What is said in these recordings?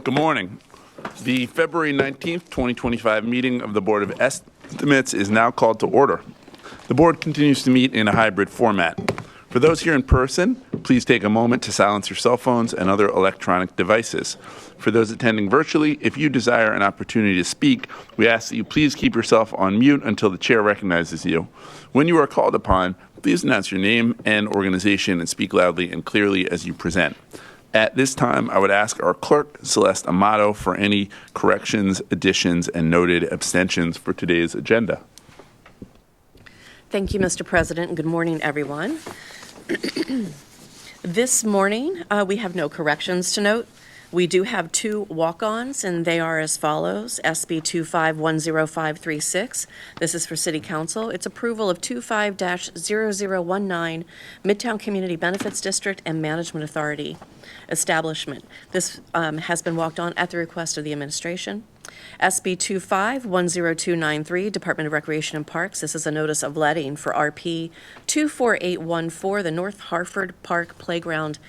Good morning. The February 19th, 2025 meeting of the Board of Estimates is now called to order. The board continues to meet in a hybrid format. For those here in person, please take a moment to silence your cell phones and other electronic devices. For those attending virtually, if you desire an opportunity to speak, we ask that you please keep yourself on mute until the chair recognizes you. When you are called upon, please announce your name and organization and speak loudly and clearly as you present. At this time, I would ask our clerk, Celeste Amato, for any corrections, additions, and noted abstentions for today's agenda. Thank you, Mr. President, and good morning, everyone. This morning, we have no corrections to note. We do have two walk-ons, and they are as follows. SB 2510536. This is for City Council. It's approval of 25-0019 Midtown Community Benefits District and Management Authority establishment. This has been walked on at the request of the administration. SB 2510293, Department of Recreation and Parks. This is a notice of letting for RP 24814, the North Hartford Park Playground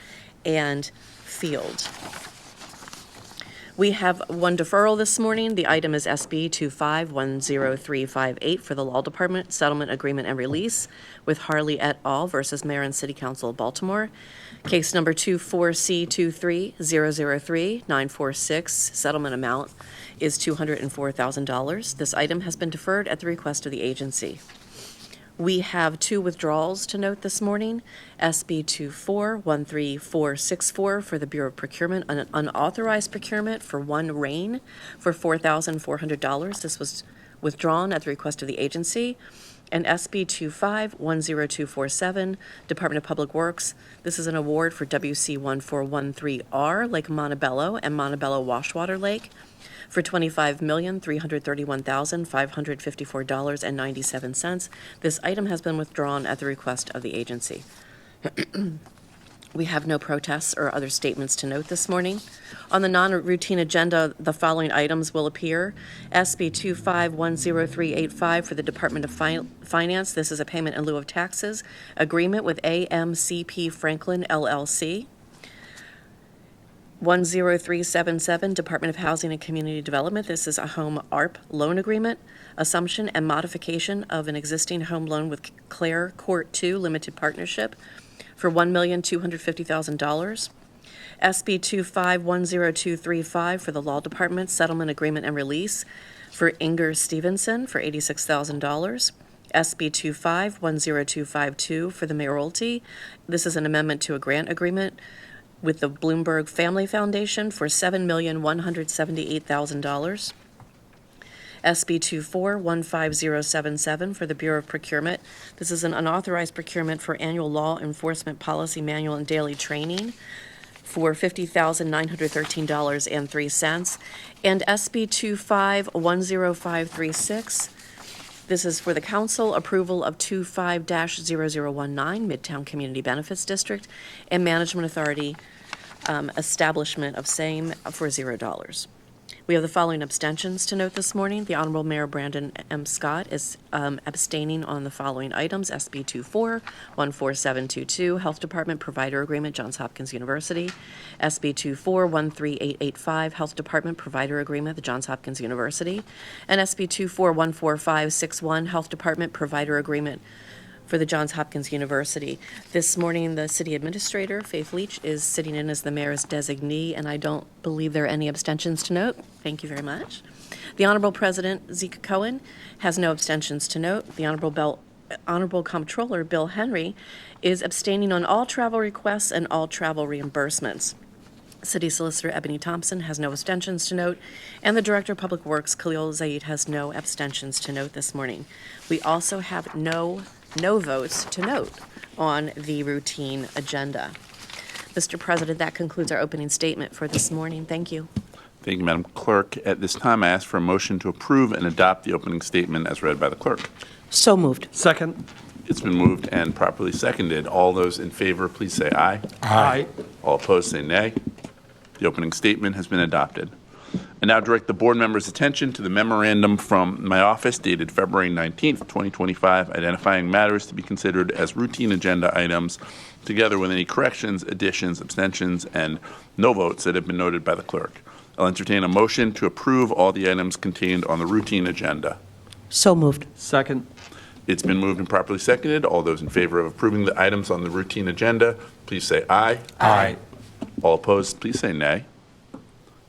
and Field. We have one deferral this morning. The item is SB 2510358 for the Law Department Settlement Agreement and Release with Harley et al. Versus Mayor and City Council of Baltimore. Case number 24C23003-946. Settlement amount is $204,000. This item has been deferred at the request of the agency. We have two withdrawals to note this morning. SB 2413464 for the Bureau of Procurement, an unauthorized procurement for one rain for $4,400. This was withdrawn at the request of the agency. And SB 2510247, Department of Public Works. This is an award for WC 1413R, Lake Montebello and Montebello Washwater Lake, for $25,331,554.97. This item has been withdrawn at the request of the agency. We have no protests or other statements to note this morning. On the non-routine agenda, the following items will appear. SB 2510385 for the Department of Finance. This is a payment in lieu of taxes agreement with AMCP Franklin LLC. 10377, Department of Housing and Community Development. This is a home ARP loan agreement, assumption and modification of an existing home loan with Clare Court 2 Limited Partnership for $1,250,000. SB 2510235 for the Law Department Settlement Agreement and Release for Inger Stevenson for $86,000. SB 2510252 for the Mayoralty. This is an amendment to a grant agreement with the Bloomberg Family Foundation for $7,178,000. SB 2415077 for the Bureau of Procurement. This is an unauthorized procurement for annual law enforcement policy manual and daily training for $50,913.03. And SB 2510536. This is for the council approval of 25-0019 Midtown Community Benefits District and Management Authority establishment of same for $0. We have the following abstentions to note this morning. The Honorable Mayor Brandon M. Scott is abstaining on the following items. SB 2414722, Health Department Provider Agreement, Johns Hopkins University. SB 2413885, Health Department Provider Agreement, the Johns Hopkins University. And SB 2414561, Health Department Provider Agreement for the Johns Hopkins University. This morning, the City Administrator, Faith Leach, is sitting in as the Mayor's designee, and I don't believe there are any abstentions to note. Thank you very much. The Honorable President, Zeke Cohen, has no abstentions to note. The Honorable Comptroller, Bill Henry, is abstaining on all travel requests and all travel reimbursements. City Solicitor Ebony Thompson has no abstentions to note, and the Director of Public Works, Khalil Zaid, has no abstentions to note this morning. We also have no votes to note on the routine agenda. Mr. President, that concludes our opening statement for this morning. Thank you. Thank you, Madam Clerk. At this time, I ask for a motion to approve and adopt the opening statement as read by the clerk. So moved. Second. It's been moved and properly seconded. All those in favor, please say aye. Aye. All opposed, say nay. The opening statement has been adopted. I now direct the board members' attention to the memorandum from my office dated February 19th, 2025, identifying matters to be considered as routine agenda items, together with any corrections, additions, abstentions, and no votes that have been noted by the clerk. I'll entertain a motion to approve all the items contained on the routine agenda. So moved. Second. It's been moved and properly seconded. All those in favor of approving the items on the routine agenda, please say aye. Aye. All opposed, please say nay.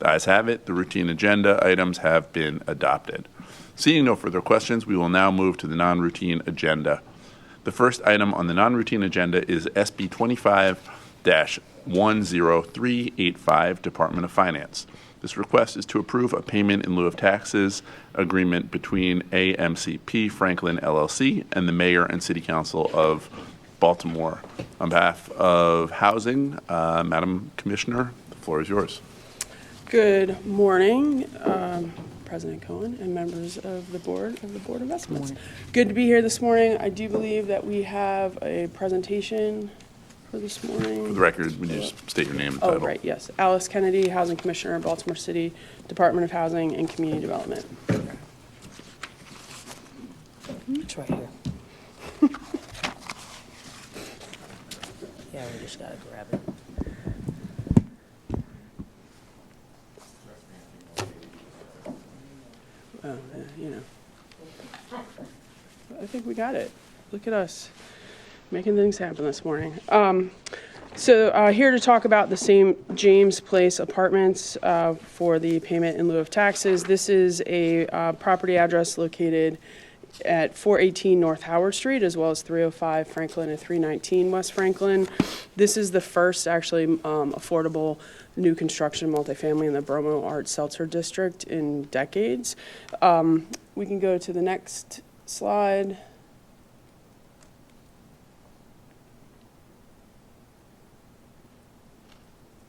The ayes have it. The routine agenda items have been adopted. Seeing no further questions, we will now move to the non-routine agenda. The first item on the non-routine agenda is SB 25-10385, Department of Finance. This request is to approve a payment in lieu of taxes agreement between AMCP Franklin LLC and the Mayor and City Council of Baltimore. On behalf of Housing, Madam Commissioner, the floor is yours. Good morning, President Cohen and members of the Board of Estimates. Good to be here this morning. I do believe that we have a presentation for this morning. For the record, would you just state your name and Oh, title? right, yes. Alice Kennedy, Housing Commissioner, Baltimore City, Department of Housing and Community Development. It's right here. Yeah, we just gotta grab it. You know. I think we got it. Look at us, making things happen this morning. Here to talk about the St. James Place Apartments for the payment in lieu of taxes. This is a property address located at 418 North Howard Street, as well as 305 Franklin and 319 West Franklin. This is the first actually affordable new construction multifamily in the Bromo Art Seltzer District in decades. We can go to the next slide.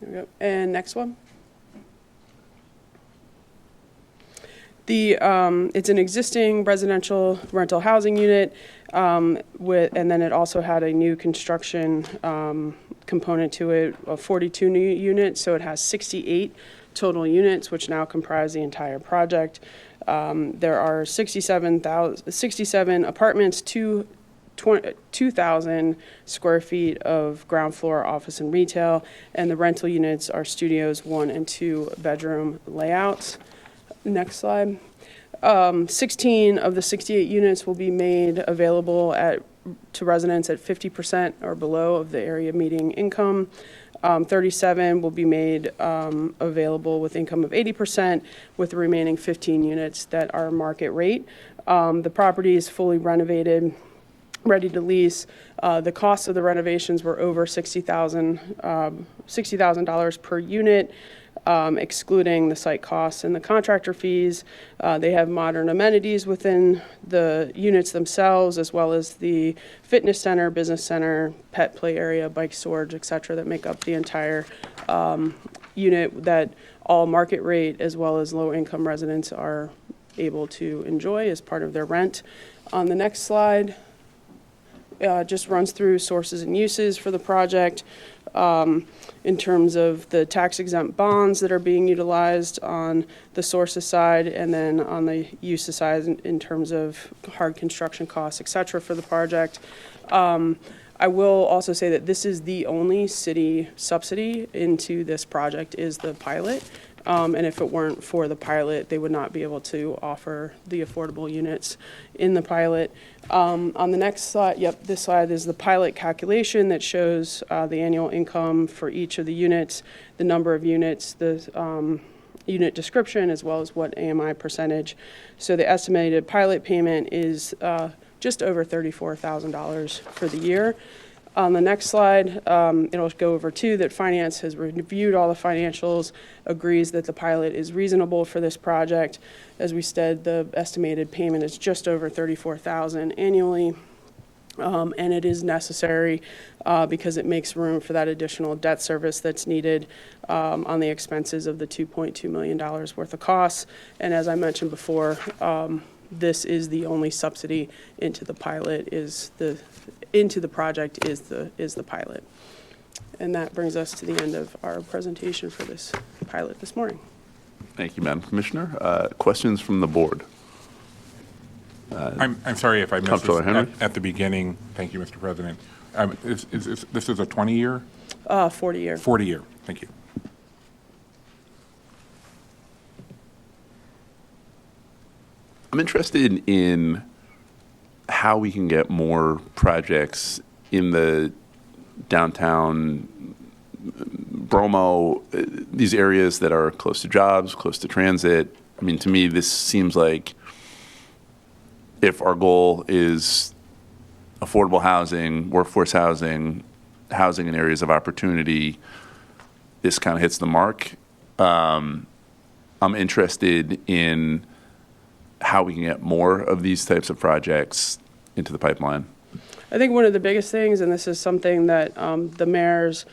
There we go. And next one. It's an existing residential rental housing unit, and then it also had a new construction component to it of 42 new units, so it has 68 total units, which now comprise the entire project. There are 67 apartments, 2,000 square feet of ground floor office and retail, and the rental units are studios, 1 and 2 bedroom layouts. Next slide. 16 of the 68 units will be made available to residents at 50% or below of the area median income. 37 will be made available with income of 80%, with the remaining 15 units that are market rate. The property is fully renovated, ready to lease. The cost of the renovations were over $60,000 per unit. Excluding the site costs and the contractor fees. They have modern amenities within the units themselves, as well as the fitness center, business center, pet play area, bike storage, et cetera, that make up the entire unit that all market rate as well as low-income residents are able to enjoy as part of their rent. On the next slide, just runs through sources and uses for the project. In terms of the tax-exempt bonds that are being utilized on the sources side, and then on the uses side in terms of hard construction costs, et cetera, for the project. I will also say that this is the only city subsidy into this project is the pilot. And if it weren't for the pilot, they would not be able to offer the affordable units in the pilot. On the next slide, this slide is the pilot calculation that shows the annual income for each of the units, the number of units, the unit description, as well as what AMI percentage. So the estimated pilot payment is just over $34,000 for the year. On the next slide, it'll go over too that finance has reviewed all the financials, agrees that the pilot is reasonable for this project. As we said, the estimated payment is just over $34,000 annually, and it is necessary because it makes room for that additional debt service that's needed on the expenses of the $2.2 million worth of costs. And as I mentioned before, this is the only subsidy into the pilot into the project is the pilot. And that brings us to the end of our presentation for this pilot this morning. Thank you, Madam Commissioner. Questions from the board? I'm sorry if I missed Comptroller this Henry? at the beginning. Thank you, Mr. President. This is a 20-year? 40-year. 40-year. Thank you. I'm interested in how we can get more projects in the downtown Bromo, these areas that are close to jobs, close to transit. I mean, to me, this seems like if our goal is affordable housing, workforce housing, housing in areas of opportunity, this kind of hits the mark. I'm interested in how we can get more of these types of projects into the pipeline. I think one of the biggest things, and this is something that the mayor's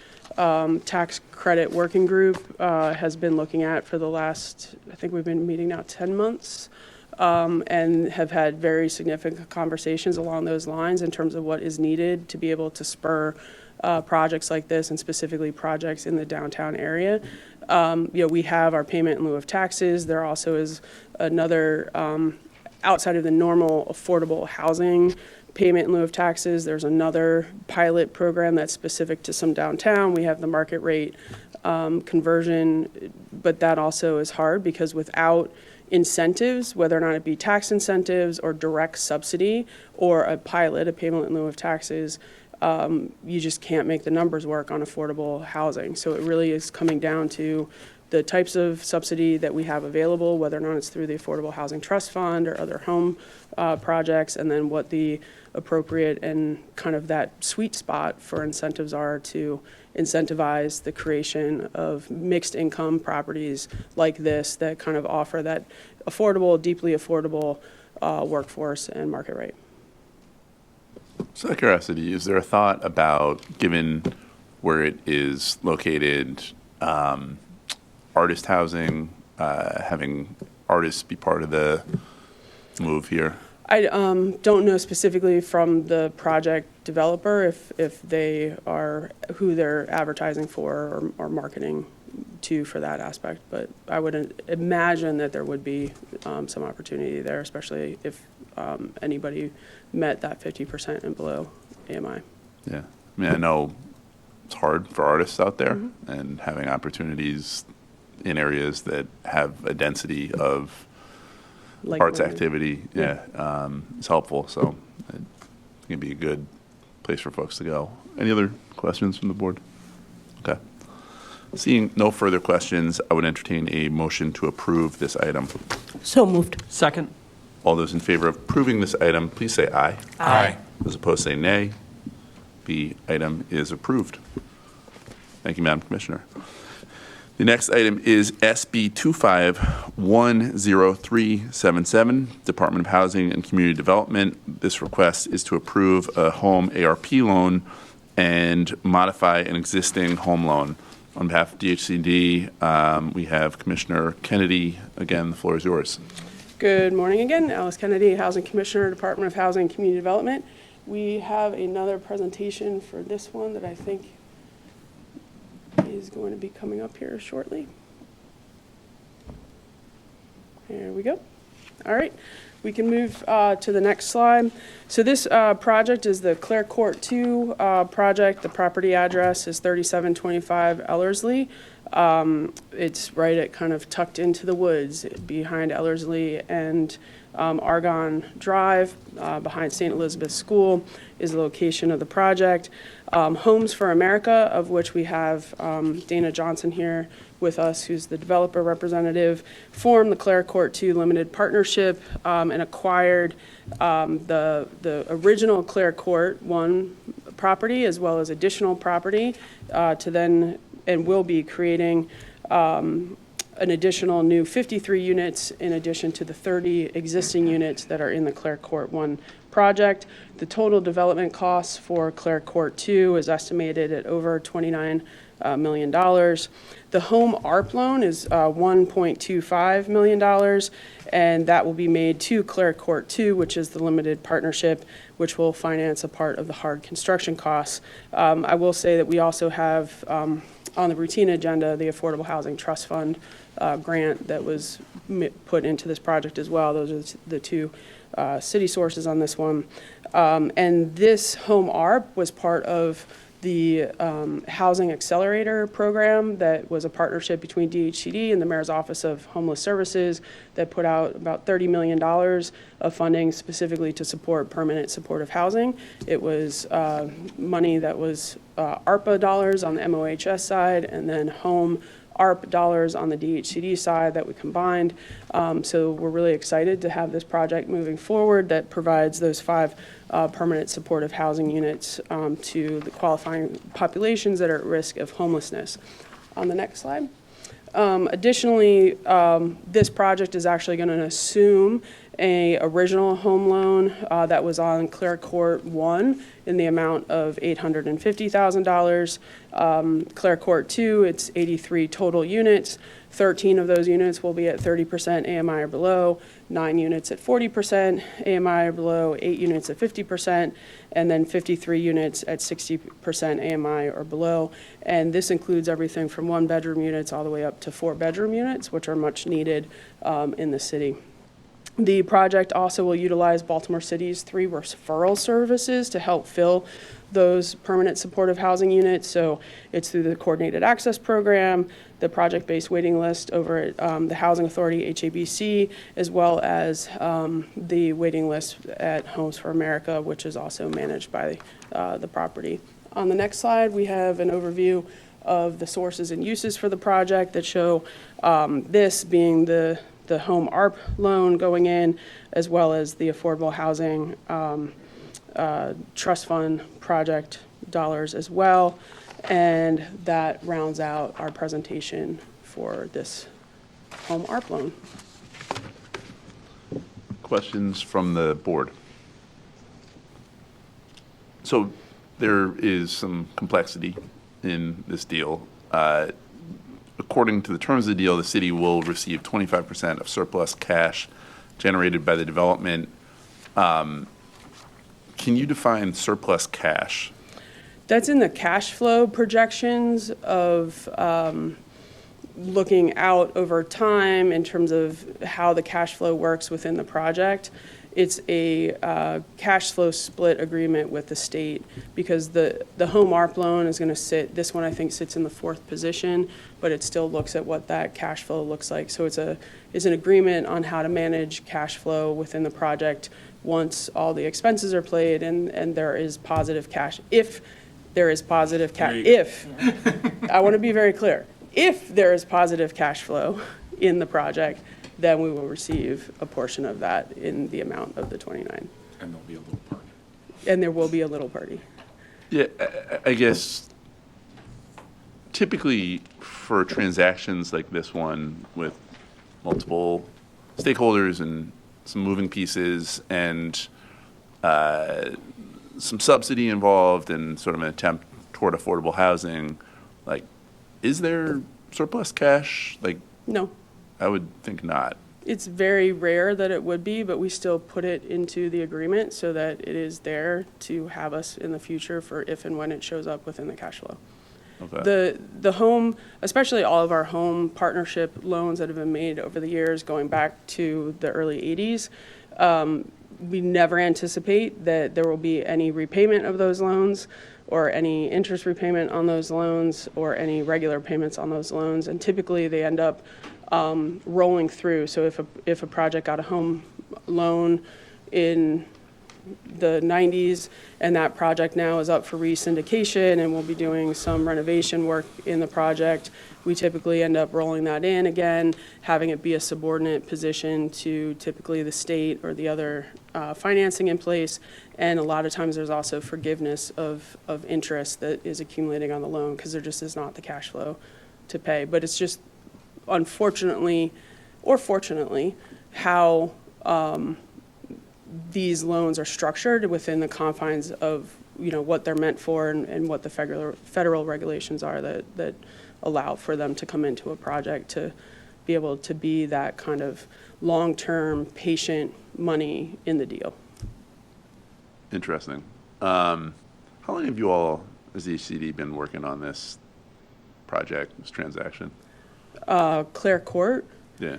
tax credit working group has been looking at for the last, I think we've been meeting now 10 months, and have had very significant conversations along those lines in terms of what is needed to be able to spur projects like this, and specifically projects in the downtown area. We have our payment in lieu of taxes. There also is another, outside of the normal affordable housing payment in lieu of taxes, there's another pilot program that's specific to some downtown. We have the market rate conversion, but that also is hard because without incentives, whether or not it be tax incentives or direct subsidy or a pilot, a payment in lieu of taxes, you just can't make the numbers work on affordable housing. So it really is coming down to the types of subsidy that we have available, whether or not it's through the Affordable Housing Trust Fund or other home projects, and then what the appropriate and kind of that sweet spot for incentives are to incentivize the creation of mixed income properties like this that kind of offer that affordable, deeply affordable workforce and market rate. So out of curiosity, is there a thought about, given where it is located, artist housing, having artists be part of the move here? I don't know specifically from the project developer if they are who they're advertising for or marketing to for that aspect, but I would imagine that there would be some opportunity there, especially if anybody met that 50% and below AMI. Yeah. I mean, I know it's hard for artists out there, and having opportunities in areas that have a density of Like arts women. activity, is helpful. So it can be a good place for folks to go. Any other questions from the board? Okay. Seeing no further questions, I would entertain a motion to approve this item. So moved. Second. All those in favor of approving this item, please say aye. Aye. Those opposed say nay. The item is approved. Thank you, Madam Commissioner. The next item is SB 25-10377, Department of Housing and Community Development. This request is to approve a home ARP loan and modify an existing home loan. On behalf of DHCD, we have Commissioner Kennedy. Again, the floor is yours. Good morning again. Alice Kennedy, Housing Commissioner, Department of Housing and Community Development. We have another presentation for this one that I think is going to be coming up here shortly. There we go. All right, we can move to the next slide. So this project is the Clare Court 2 project. The property address is 3725 Ellerslie. It's right at kind of tucked into the woods behind Ellerslie and Argonne Drive, behind St. Elizabeth's School is the location of the project. Homes for America, of which we have Dana Johnson here with us, who's the developer representative, formed the Clare Court 2 Limited Partnership and acquired the original Clare Court 1 property as well as additional property to then and will be creating an additional new 53 units in addition to the 30 existing units that are in the Clare Court 1 project. The total development costs for Clare Court 2 is estimated at over $29 million. The home ARP loan is $1.25 million, and that will be made to Clare Court 2, which is the limited partnership, which will finance a part of the hard construction costs. I will say that we also have on the routine agenda the Affordable Housing Trust Fund grant that was put into this project as well. Those are the two city sources on this one. And this home ARP was part of the Housing Accelerator Program that was a partnership between DHCD and the Mayor's Office of Homeless Services that put out about $30 million of funding specifically to support permanent supportive housing. It was money that was ARPA dollars on the MOHS side and then home ARP dollars on the DHCD side that we combined. So we're really excited to have this project moving forward that provides those 5 permanent supportive housing units to the qualifying populations that are at risk of homelessness. On the next slide. Additionally, this project is actually going to assume a original home loan that was on Clare Court 1 in the amount of $850,000. Clare Court 2, it's 83 total units. 13 of those units will be at 30% AMI or below, 9 units at 40% AMI or below, 8 units at 50%, and then 53 units at 60% AMI or below. And this includes everything from 1-bedroom units all the way up to 4-bedroom units, which are much needed in the city. The project also will utilize Baltimore City's 3 referral services to help fill those permanent supportive housing units. So it's through the Coordinated Access Program, the project-based waiting list over at the Housing Authority, HABC, as well as the waiting list at Homes for America, which is also managed by the property. On the next slide, we have an overview of the sources and uses for the project that show this being the home ARP loan going in, as well as the affordable housing trust fund project dollars as well. And that rounds out our presentation for this home ARP loan. Questions from the board? So there is some complexity in this deal. According to the terms of the deal, the city will receive 25% of surplus cash generated by the development. Can you define surplus cash? That's in the cash flow projections of looking out over time in terms of how the cash flow works within the project. It's a cash flow split agreement with the state because the home ARP loan is going to sit, this one I think sits in the 4th position, but it still looks at what that cash flow looks like. So it's an agreement on how to manage cash flow within the project once all the expenses are paid and there is positive cash. If there is positive cash, I want to be very clear, if there is positive cash flow in the project, then we will receive a portion of that in the amount of the 29. And there'll be a little party. And there will be a little party. Yeah, I guess typically for transactions like this one with multiple stakeholders and some moving pieces and some subsidy involved and sort of an attempt toward affordable housing, like, is there surplus cash? Like, No. I would think not. It's very rare that it would be, but we still put it into the agreement so that it is there to have us in the future for if and when it shows up within the cash flow. Okay. The home, especially all of our home partnership loans that have been made over the years, going back to the early 80s, we never anticipate that there will be any repayment of those loans or any interest repayment on those loans or any regular payments on those loans. And typically they end up rolling through. So if a project got a home loan in the 90s and that project now is up for re-syndication and we'll be doing some renovation work in the project, we typically end up rolling that in again, having it be a subordinate position to typically the state or the other financing in place. And a lot of times there's also forgiveness of interest that is accumulating on the loan because there just is not the cash flow to pay. But it's just unfortunately or fortunately how these loans are structured within the confines of what they're meant for and what the federal regulations are that allow for them to come into a project to be able to be that kind of long-term patient money in the deal. Interesting. How long have you all, as the HCD, been working on this project, this transaction? Clare Court, Yeah.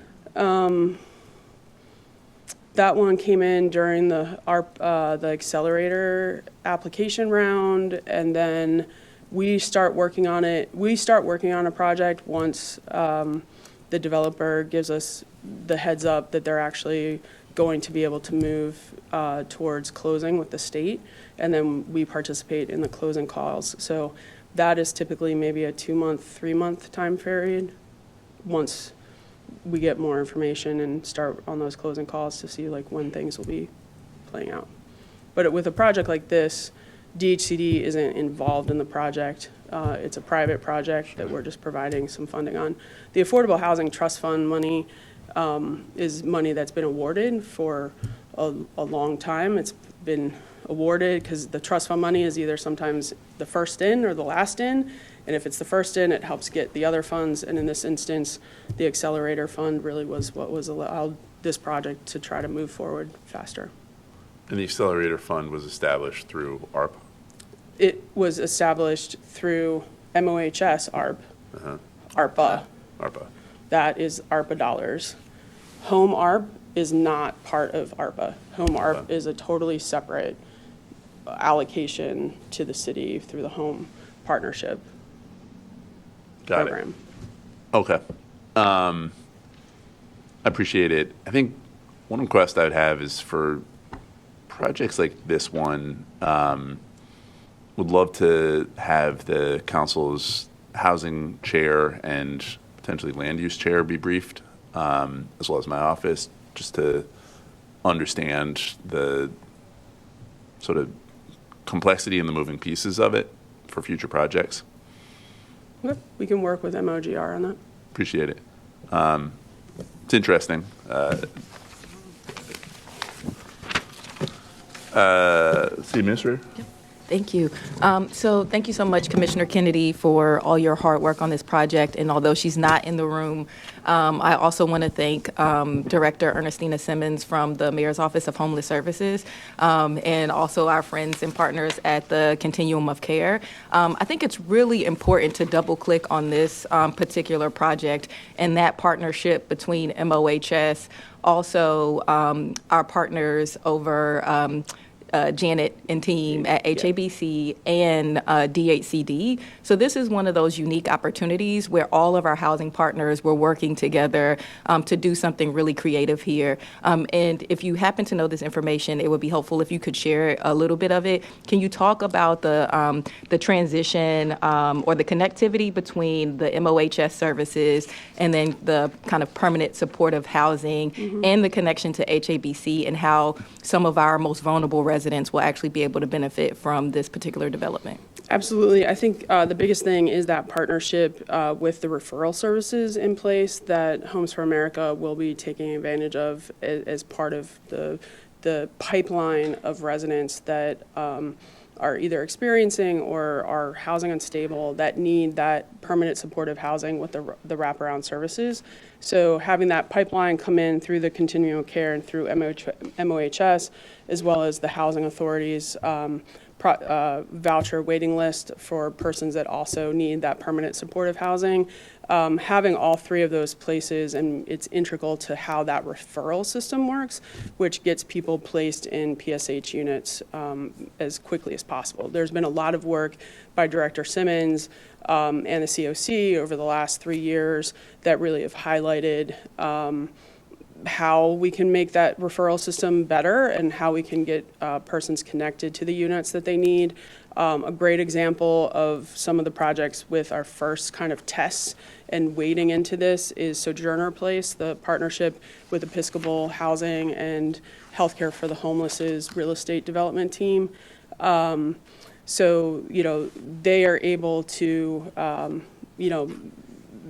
that one came in during the accelerator application round, and then we start working on it. We start working on a project once the developer gives us the heads up that they're actually going to be able to move towards closing with the state, and then we participate in the closing calls. So that is typically maybe a 2-month, 3-month time period once we get more information and start on those closing calls to see like when things will be playing out. But with a project like this, DHCD isn't involved in the project. It's a private project that we're just providing some funding on. The Affordable Housing Trust Fund money is money that's been awarded for a long time. It's been awarded because the trust fund money is either sometimes the first in or the last in. And if it's the first in, it helps get the other funds. And in this instance, the accelerator fund really was what was allowed this project to try to move forward faster. And the accelerator fund was established through ARP? It was established through MOHS ARP, ARPA. ARPA. That is ARPA dollars. Home ARP is not part of ARPA. Home ARP is a totally separate allocation to the city through the home partnership Got program. it. Okay. I appreciate it. I think one request I would have is for projects like this one, would love to have the council's housing chair and potentially land use chair be briefed, as well as my office, just to understand the sort of complexity and the moving pieces of it for future projects. Okay. We can work with MOGR on that. Appreciate it. It's interesting. City Administrator? Thank you. So thank you so much, Commissioner Kennedy, for all your hard work on this project. And although she's not in the room, I also want to thank Director Ernestina Simmons from the Mayor's Office of Homeless Services, and also our friends and partners at the Continuum of Care. I think it's really important to double click on this particular project and that partnership between MOHS, also our partners over Janet and team at HABC and DHCD. So this is one of those unique opportunities where all of our housing partners were working together to do something really creative here. And if you happen to know this information, it would be helpful if you could share a little bit of it. Can you talk about the transition or the connectivity between the MOHS services and then the kind of permanent supportive housing and the connection to HABC and how some of our most vulnerable residents will actually be able to benefit from this particular development? Absolutely. I think the biggest thing is that partnership with the referral services in place that Homes for America will be taking advantage of as part of the pipeline of residents that are either experiencing or are housing unstable that need that permanent supportive housing with the wraparound services. So having that pipeline come in through the continuum of care and through MOHS, as well as the housing authorities voucher waiting list for persons that also need that permanent supportive housing. Having all three of those places, and it's integral to how that referral system works, which gets people placed in PSH units as quickly as possible. There's been a lot of work by Director Simmons and the COC over the last 3 years that really have highlighted how we can make that referral system better and how we can get persons connected to the units that they need. A great example of some of the projects with our first kind of tests and wading into this is Sojourner Place, the partnership with Episcopal Housing and Healthcare for the Homeless's real estate development team. So, they are able to,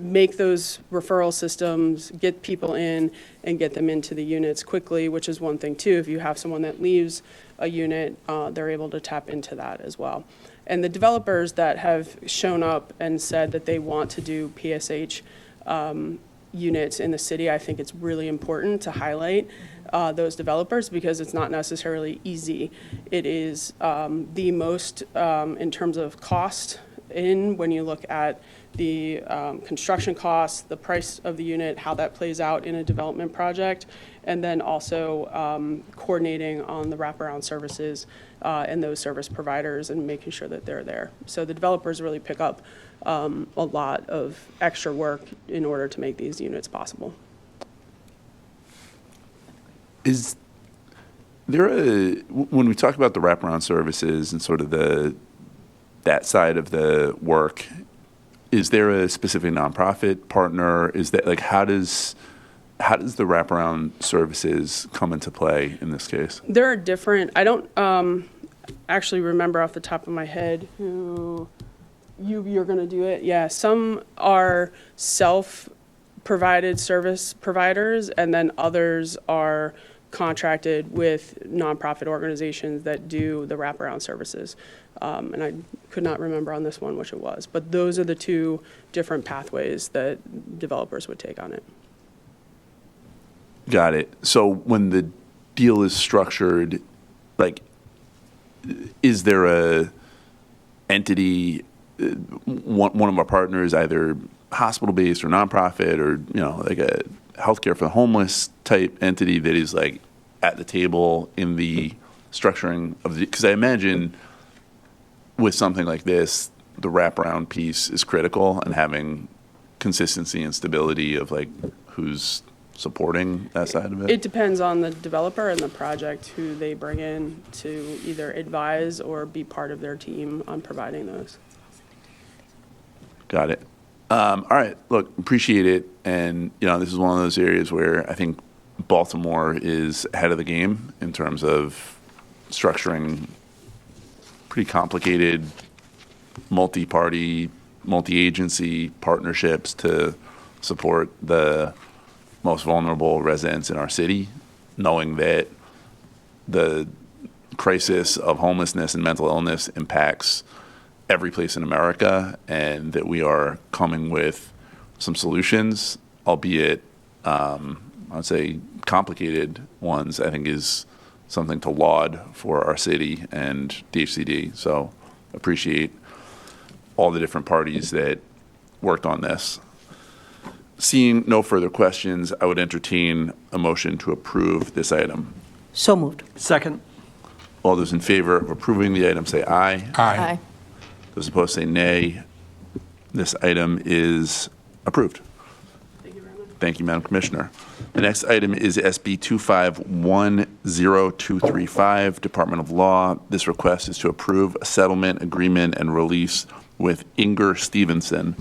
make those referral systems, get people in and get them into the units quickly, which is one thing too. If you have someone that leaves a unit, they're able to tap into that as well. And the developers that have shown up and said that they want to do PSH units in the city, I think it's really important to highlight those developers because it's not necessarily easy. It is the most, in terms of cost, in when you look at the construction costs, the price of the unit, how that plays out in a development project, and then also coordinating on the wraparound services and those service providers and making sure that they're there. So the developers really pick up a lot of extra work in order to make these units possible. Is there when we talk about the wraparound services and sort of that side of the work, is there a specific nonprofit partner? Is that like how does the wraparound services come into play in this case? There are different, I don't actually remember off the top of my head who you're going to do it. Yeah, some are self-provided service providers, and then others are contracted with nonprofit organizations that do the wraparound services. And I could not remember on this one which it was, but those are the two different pathways that developers would take on it. Got it. So when the deal is structured, like, is there a entity, one of our partners, either hospital-based or nonprofit, or like a healthcare for the homeless type entity that is like at the table in the structuring of the? Because I imagine with something like this, the wraparound piece is critical, and having consistency and stability of like who's supporting that side of it. It depends on the developer and the project who they bring in to either advise or be part of their team on providing those. Got it. All right. Look, appreciate it. And, this is one of those areas where I think Baltimore is ahead of the game in terms of structuring pretty complicated multi-party, multi-agency partnerships to support the most vulnerable residents in our city, knowing that the crisis of homelessness and mental illness impacts every place in America, and that we are coming with some solutions, albeit, I'd say complicated ones, I think is something to laud for our city and DHCD. So appreciate all the different parties that worked on this. Seeing no further questions, I would entertain a motion to approve this item. So moved. Second. All those in favor of approving the item say aye. Aye. Those opposed say nay. This item is approved. Thank you very much. Thank you, Madam Commissioner. The next item is SB 2510235, Department of Law. This request is to approve a settlement agreement and release with Inger Stevenson.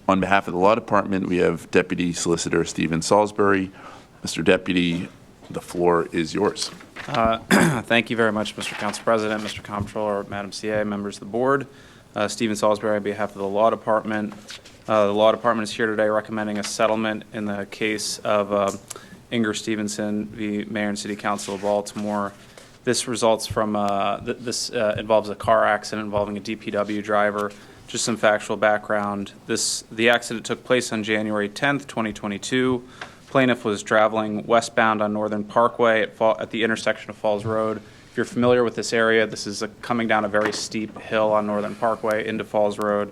On behalf of the Law Department, we have Deputy Solicitor Stephen Salisbury. Mr. Deputy, the floor is yours. Thank you very much, Mr. Council President, Mr. Comptroller, Madam CA, members of the board. Stephen Salisbury on behalf of the Law Department. The Law Department is here today recommending a settlement in the case of Inger Stevenson v. Mayor and City Council of Baltimore. This results from, this involves a car accident involving a DPW driver. Just some factual background. The accident took place on January 10th, 2022. Plaintiff was traveling westbound on Northern Parkway at the intersection of Falls Road. If you're familiar with this area, this is coming down a very steep hill on Northern Parkway into Falls Road.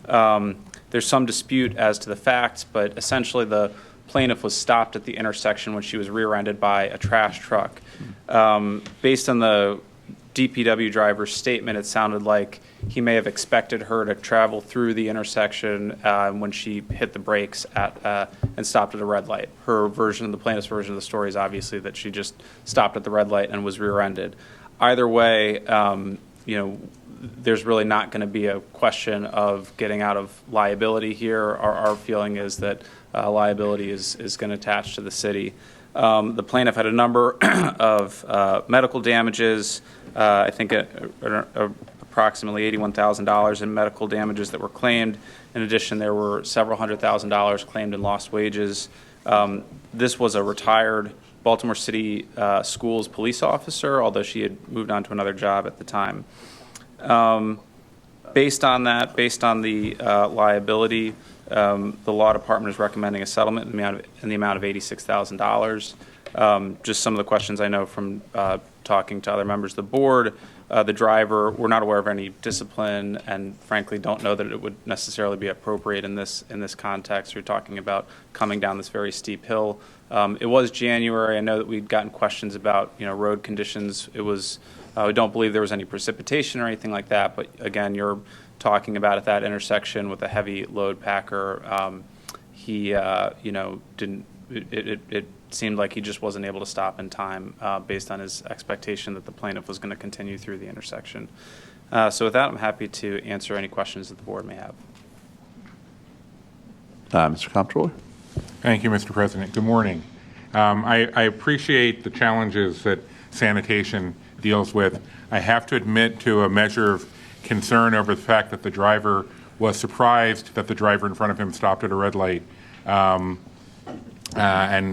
There's some dispute as to the facts, but essentially the plaintiff was stopped at the intersection when she was rear-ended by a trash truck. Based on the DPW driver's statement, it sounded like he may have expected her to travel through the intersection when she hit the brakes and stopped at a red light. Her version, the plaintiff's version of the story, is obviously that she just stopped at the red light and was rear-ended. Either way, there's really not going to be a question of getting out of liability here. Our feeling is that liability is going to attach to the city. The plaintiff had a number of medical damages. I think approximately $81,000 in medical damages that were claimed. In addition, there were several $100,000 claimed in lost wages. This was a retired Baltimore City Schools police officer, although she had moved on to another job at the time. Based on the liability, the Law Department is recommending a settlement in the amount of $86,000. Just some of the questions I know from talking to other members of the board. the driver. We're not aware of any discipline, and frankly, don't know that it would necessarily be appropriate in this context. You're talking about coming down this very steep hill. It was January. I know that we'd gotten questions about road conditions. It was. We don't believe there was any precipitation or anything like that. But again, you're talking about at that intersection with a heavy load packer. He didn't. It seemed like he just wasn't able to stop in time based on his expectation that the plaintiff was going to continue through the intersection. So with that, I'm happy to answer any questions that the board may have. Mr. Comptroller? Thank you, Mr. President. Good morning. I appreciate the challenges that sanitation deals with. I have to admit to a measure of concern over the fact that the driver was surprised that the driver in front of him stopped at a red light. And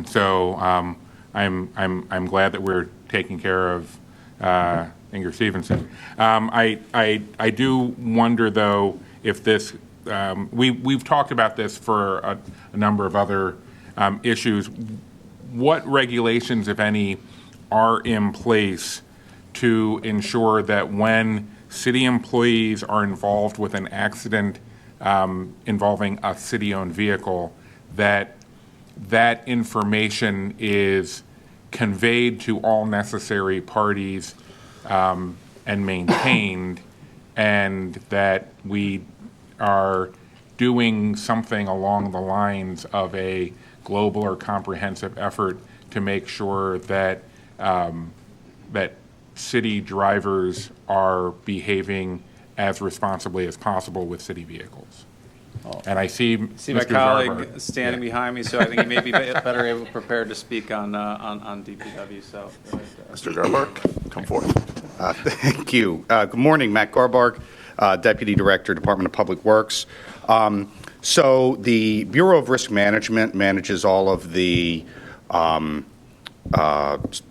so I'm glad that we're taking care of Inger Stevenson. I do wonder, though, if this we've talked about this for a number of other issues. What regulations, if any, are in place to ensure that when city employees are involved with an accident involving a city-owned vehicle, that information is conveyed to all necessary parties and maintained, and that we are doing something along the lines of a global or comprehensive effort to make sure that that city drivers are behaving as responsibly as possible with city vehicles. And I see My Mr. colleague Zarbar. standing behind me, so I think he may be better able prepared to speak on DPW. So, Mr. Garbark, come forth. Thank you. Good morning, Matt Garbark, Deputy Director, Department of Public Works. So the Bureau of Risk Management manages all of the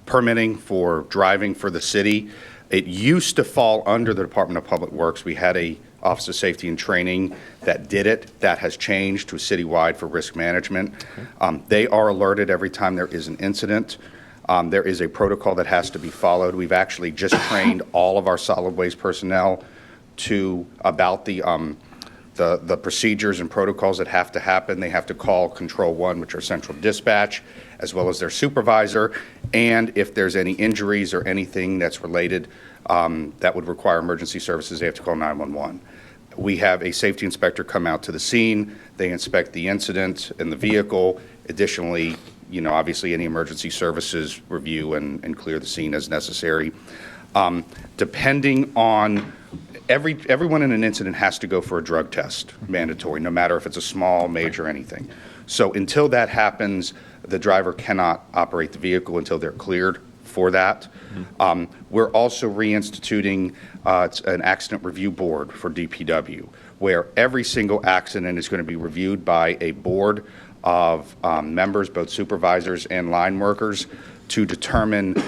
permitting for driving for the city. It used to fall under the Department of Public Works. We had a Office of Safety and Training that did it. That has changed to citywide for risk management. They are alerted every time there is an incident. There is a protocol that has to be followed. We've actually just trained all of our solid waste personnel about the procedures and protocols that have to happen. They have to call Control 1, which are central dispatch, as well as their supervisor. And if there's any injuries or anything that's related that would require emergency services, they have to call 911. We have a safety inspector come out to the scene. They inspect the incident and the vehicle. Additionally, obviously any emergency services review and clear the scene as necessary. Depending on everyone in an incident has to go for a drug test, mandatory, no matter if it's a small, major, anything. So until that happens, the driver cannot operate the vehicle until they're cleared for that. We're also reinstituting an accident review board for DPW, where every single accident is going to be reviewed by a board of members, both supervisors and line workers, to determine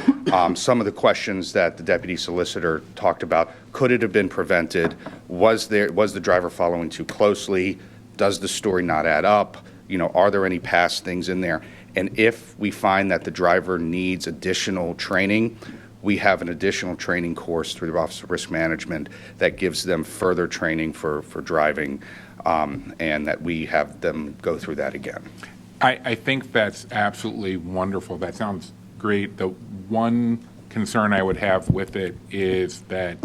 some of the questions that the deputy solicitor talked about. Could it have been prevented? Was the driver following too closely? Does the story not add up? Are there any past things in there? And if we find that the driver needs additional training, we have an additional training course through the Office of Risk Management that gives them further training for driving, and that we have them go through that again. I think that's absolutely wonderful. That sounds great. The one concern I would have with it is that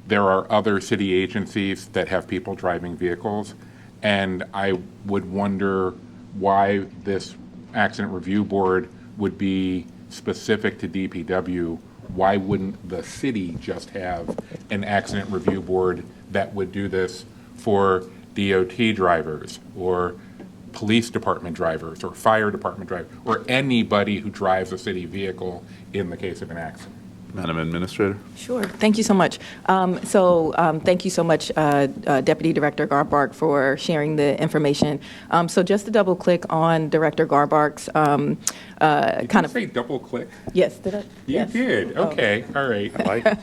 there are other city agencies that have people driving vehicles, and I would wonder why this accident review board would be specific to DPW. Why wouldn't the city just have an accident review board that would do this for DOT drivers or police department drivers or fire department drivers or anybody who drives a city vehicle in the case of an accident? Madam Administrator? Sure. Thank you so much. Thank you so much, Deputy Director Garbark, for sharing the information. So just to double click on Director Garbark's Did you say double click? Yes, did I? You Yes. did. Okay. All right. I like it.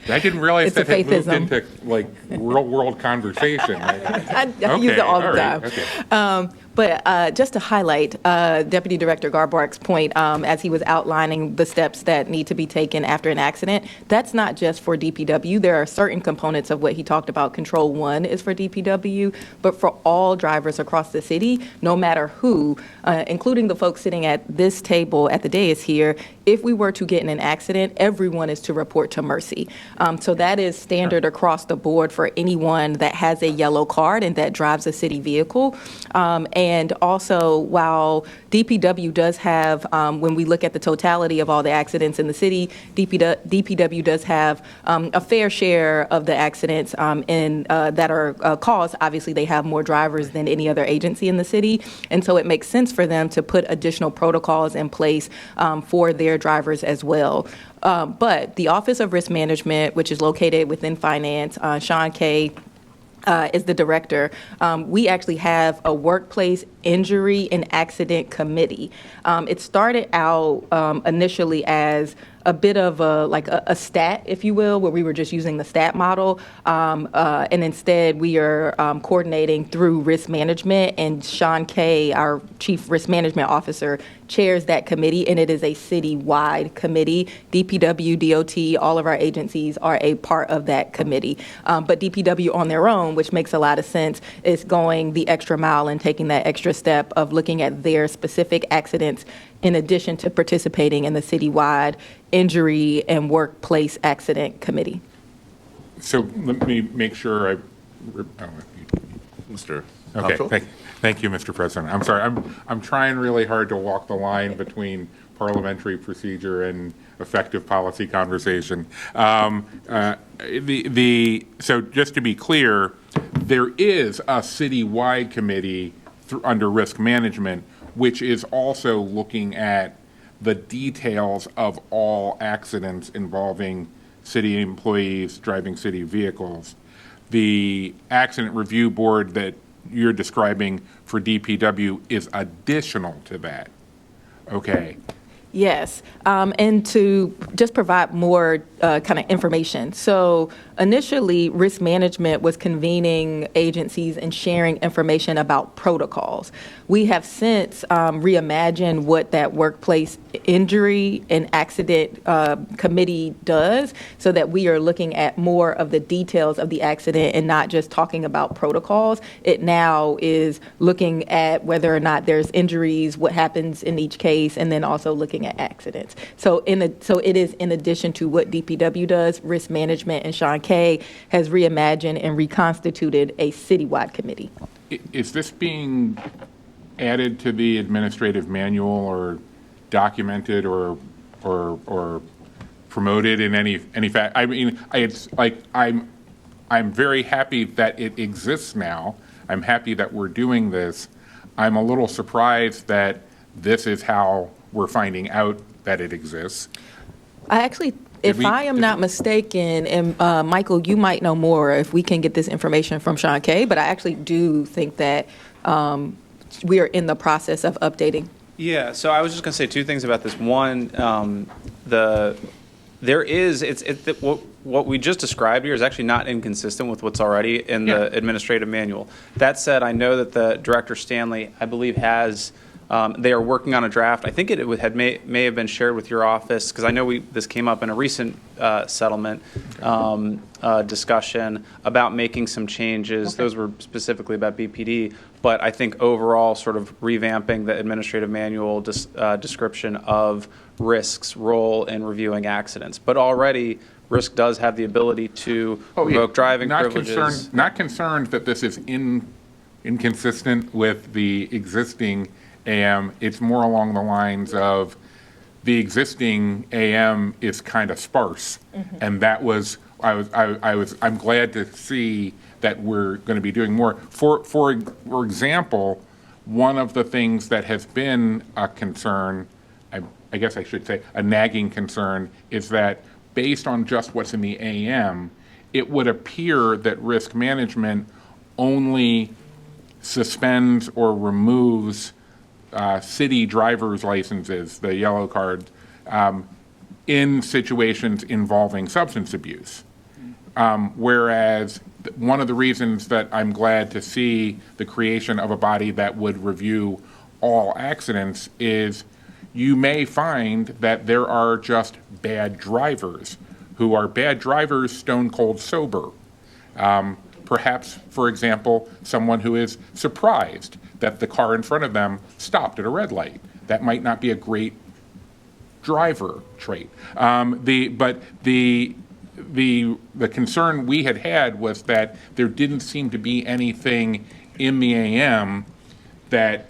I didn't realize It's a that had moved faithism. into like real world conversation. I use it all the all right, time. okay. But just to highlight Deputy Director Garbark's point, as he was outlining the steps that need to be taken after an accident, that's not just for DPW. There are certain components of what he talked about. Control 1 is for DPW, but for all drivers across the city, no matter who, including the folks sitting at this table at the dais here, if we were to get in an accident, everyone is to report to Mercy. So that is standard across the board for anyone that has a yellow card and that drives a city vehicle. And also, while DPW does have, when we look at the totality of all the accidents in the city, DPW does have a fair share of the accidents that are caused. Obviously, they have more drivers than any other agency in the city, and so it makes sense for them to put additional protocols in place for their drivers as well. But the Office of Risk Management, which is located within Finance, Sean Kay is the director. We actually have a workplace injury and accident committee. It started out initially as a bit of a stat, if you will, where we were just using the stat model. And instead, we are coordinating through risk management. And Sean Kay, our Chief Risk Management Officer, chairs that committee, and it is a city-wide committee. DPW, DOT, all of our agencies are a part of that committee. But DPW on their own, which makes a lot of sense, is going the extra mile and taking that extra step of looking at their specific accidents in addition to participating in the citywide injury and workplace accident committee. So let me make sure I. Mr. Okay, Comptroller? thank you, Mr. President. I'm sorry, I'm trying really hard to walk the line between parliamentary procedure and effective policy conversation. So just to be clear, there is a citywide committee under risk management, which is also looking at the details of all accidents involving city employees driving city vehicles. The accident review board that you're describing for DPW is additional to that. Okay. Yes, and to just provide more kind of information. So initially, risk management was convening agencies and sharing information about protocols. We have since reimagined what that workplace injury and accident committee does so that we are looking at more of the details of the accident and not just talking about protocols. It now is looking at whether or not there's injuries, what happens in each case, and then also looking at accidents. So it is in addition to what DPW does, risk management and Sean Kay has reimagined and reconstituted a citywide committee. Is this being added to the administrative manual or documented or promoted in any fact? I mean, it's like I'm very happy that it exists now. I'm happy that we're doing this. I'm a little surprised that this is how we're finding out that it exists. I actually, if I am not mistaken, and Michael, you might know more if we can get this information from Sean Kay, but I actually do think that we are in the process of updating. Yeah, so I was just going to say two things about this. One, what we just described here is actually not inconsistent with what's already in the administrative manual. That said, I know that the Director Stanley, I believe, has. They are working on a draft. I think it may have been shared with your office because I know this came up in a recent settlement discussion about making some changes. Okay. Those were specifically about BPD, but I think overall sort of revamping the administrative manual description of risk's role in reviewing accidents. But already risk does have the ability to revoke driving privileges. Not concerned that this is inconsistent with the existing AM. It's more along the lines of the existing AM is kind of sparse, and that was I'm glad to see that we're going to be doing more. For example, one of the things that has been a concern, I guess I should say a nagging concern, is that based on just what's in the AM, it would appear that risk management only suspends or removes city driver's licenses, the yellow card, in situations involving substance abuse. Whereas one of the reasons that I'm glad to see the creation of a body that would review all accidents is you may find that there are just bad drivers who are bad drivers stone cold sober. Perhaps, for example, someone who is surprised that the car in front of them stopped at a red light. That might not be a great driver trait. But the concern we had was that there didn't seem to be anything in the AM that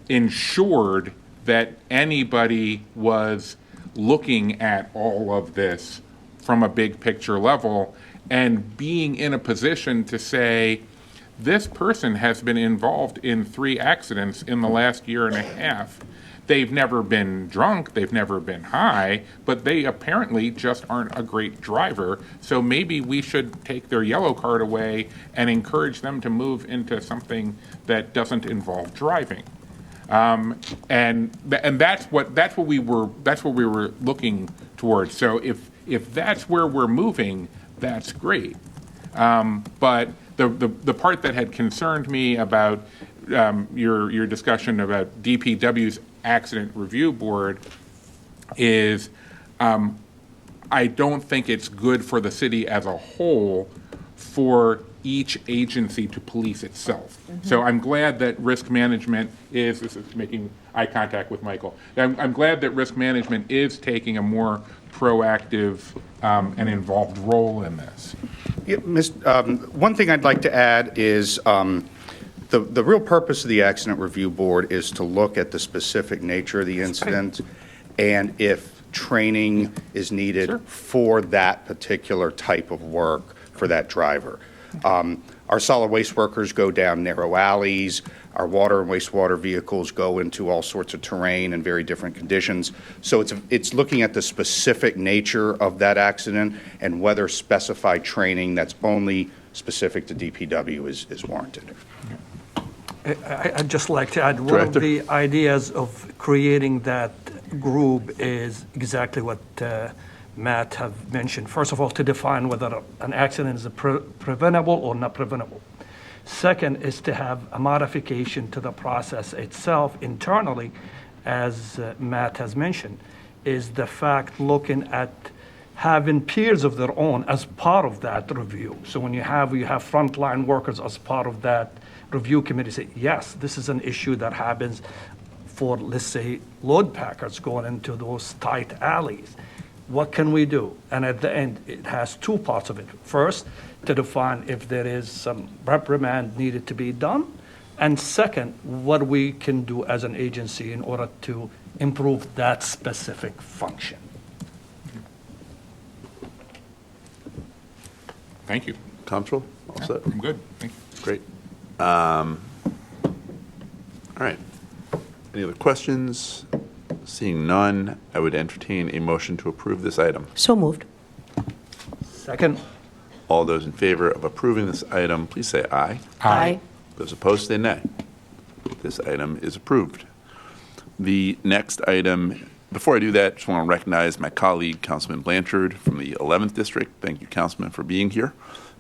ensured that anybody was looking at all of this from a big picture level and being in a position to say, this person has been involved in 3 accidents in the last year and a half. They've never been drunk, they've never been high, but they apparently just aren't a great driver. So maybe we should take their yellow card away and encourage them to move into something that doesn't involve driving. And that's what we were looking towards. So if that's where we're moving, that's great. But the part that had concerned me about your discussion about DPW's accident review board is I don't think it's good for the city as a whole for each agency to police itself. So I'm glad that risk management this is making eye contact with Michael. I'm glad that risk management is taking a more proactive and involved role in this. Yeah, one thing I'd like to add is the real purpose of the Accident Review Board is to look at the specific nature of the incident and if training is needed for that particular type of work for that driver. Our solid waste workers go down narrow alleys. Our water and wastewater vehicles go into all sorts of terrain and very different conditions. So it's looking at the specific nature of that accident and whether specified training that's only specific to DPW is warranted. I'd just like to add, one of the ideas of creating that group is exactly what Matt have mentioned. First of all, to define whether an accident is preventable or not preventable. Second is to have a modification to the process itself internally, as Matt has mentioned, is the fact looking at having peers of their own as part of that review. So when you have frontline workers as part of that review committee, say, yes, this is an issue that happens for, let's say, load packers going into those tight alleys. What can we do? And at the end, it has 2 parts of it. First, to define if there is some reprimand needed to be done. And second, what we can do as an agency in order to improve that specific function. Thank you. Comptroller, all set? I'm good. Thank you. Great. All right. Any other questions? Seeing none, I would entertain a motion to approve this item. So moved. Second. All those in favor of approving this item, please say aye. Aye. Those opposed, say nay. This item is approved. The next item, before I do that, just want to recognize my colleague, Councilman Blanchard from the 11th District. Thank you, Councilman, for being here.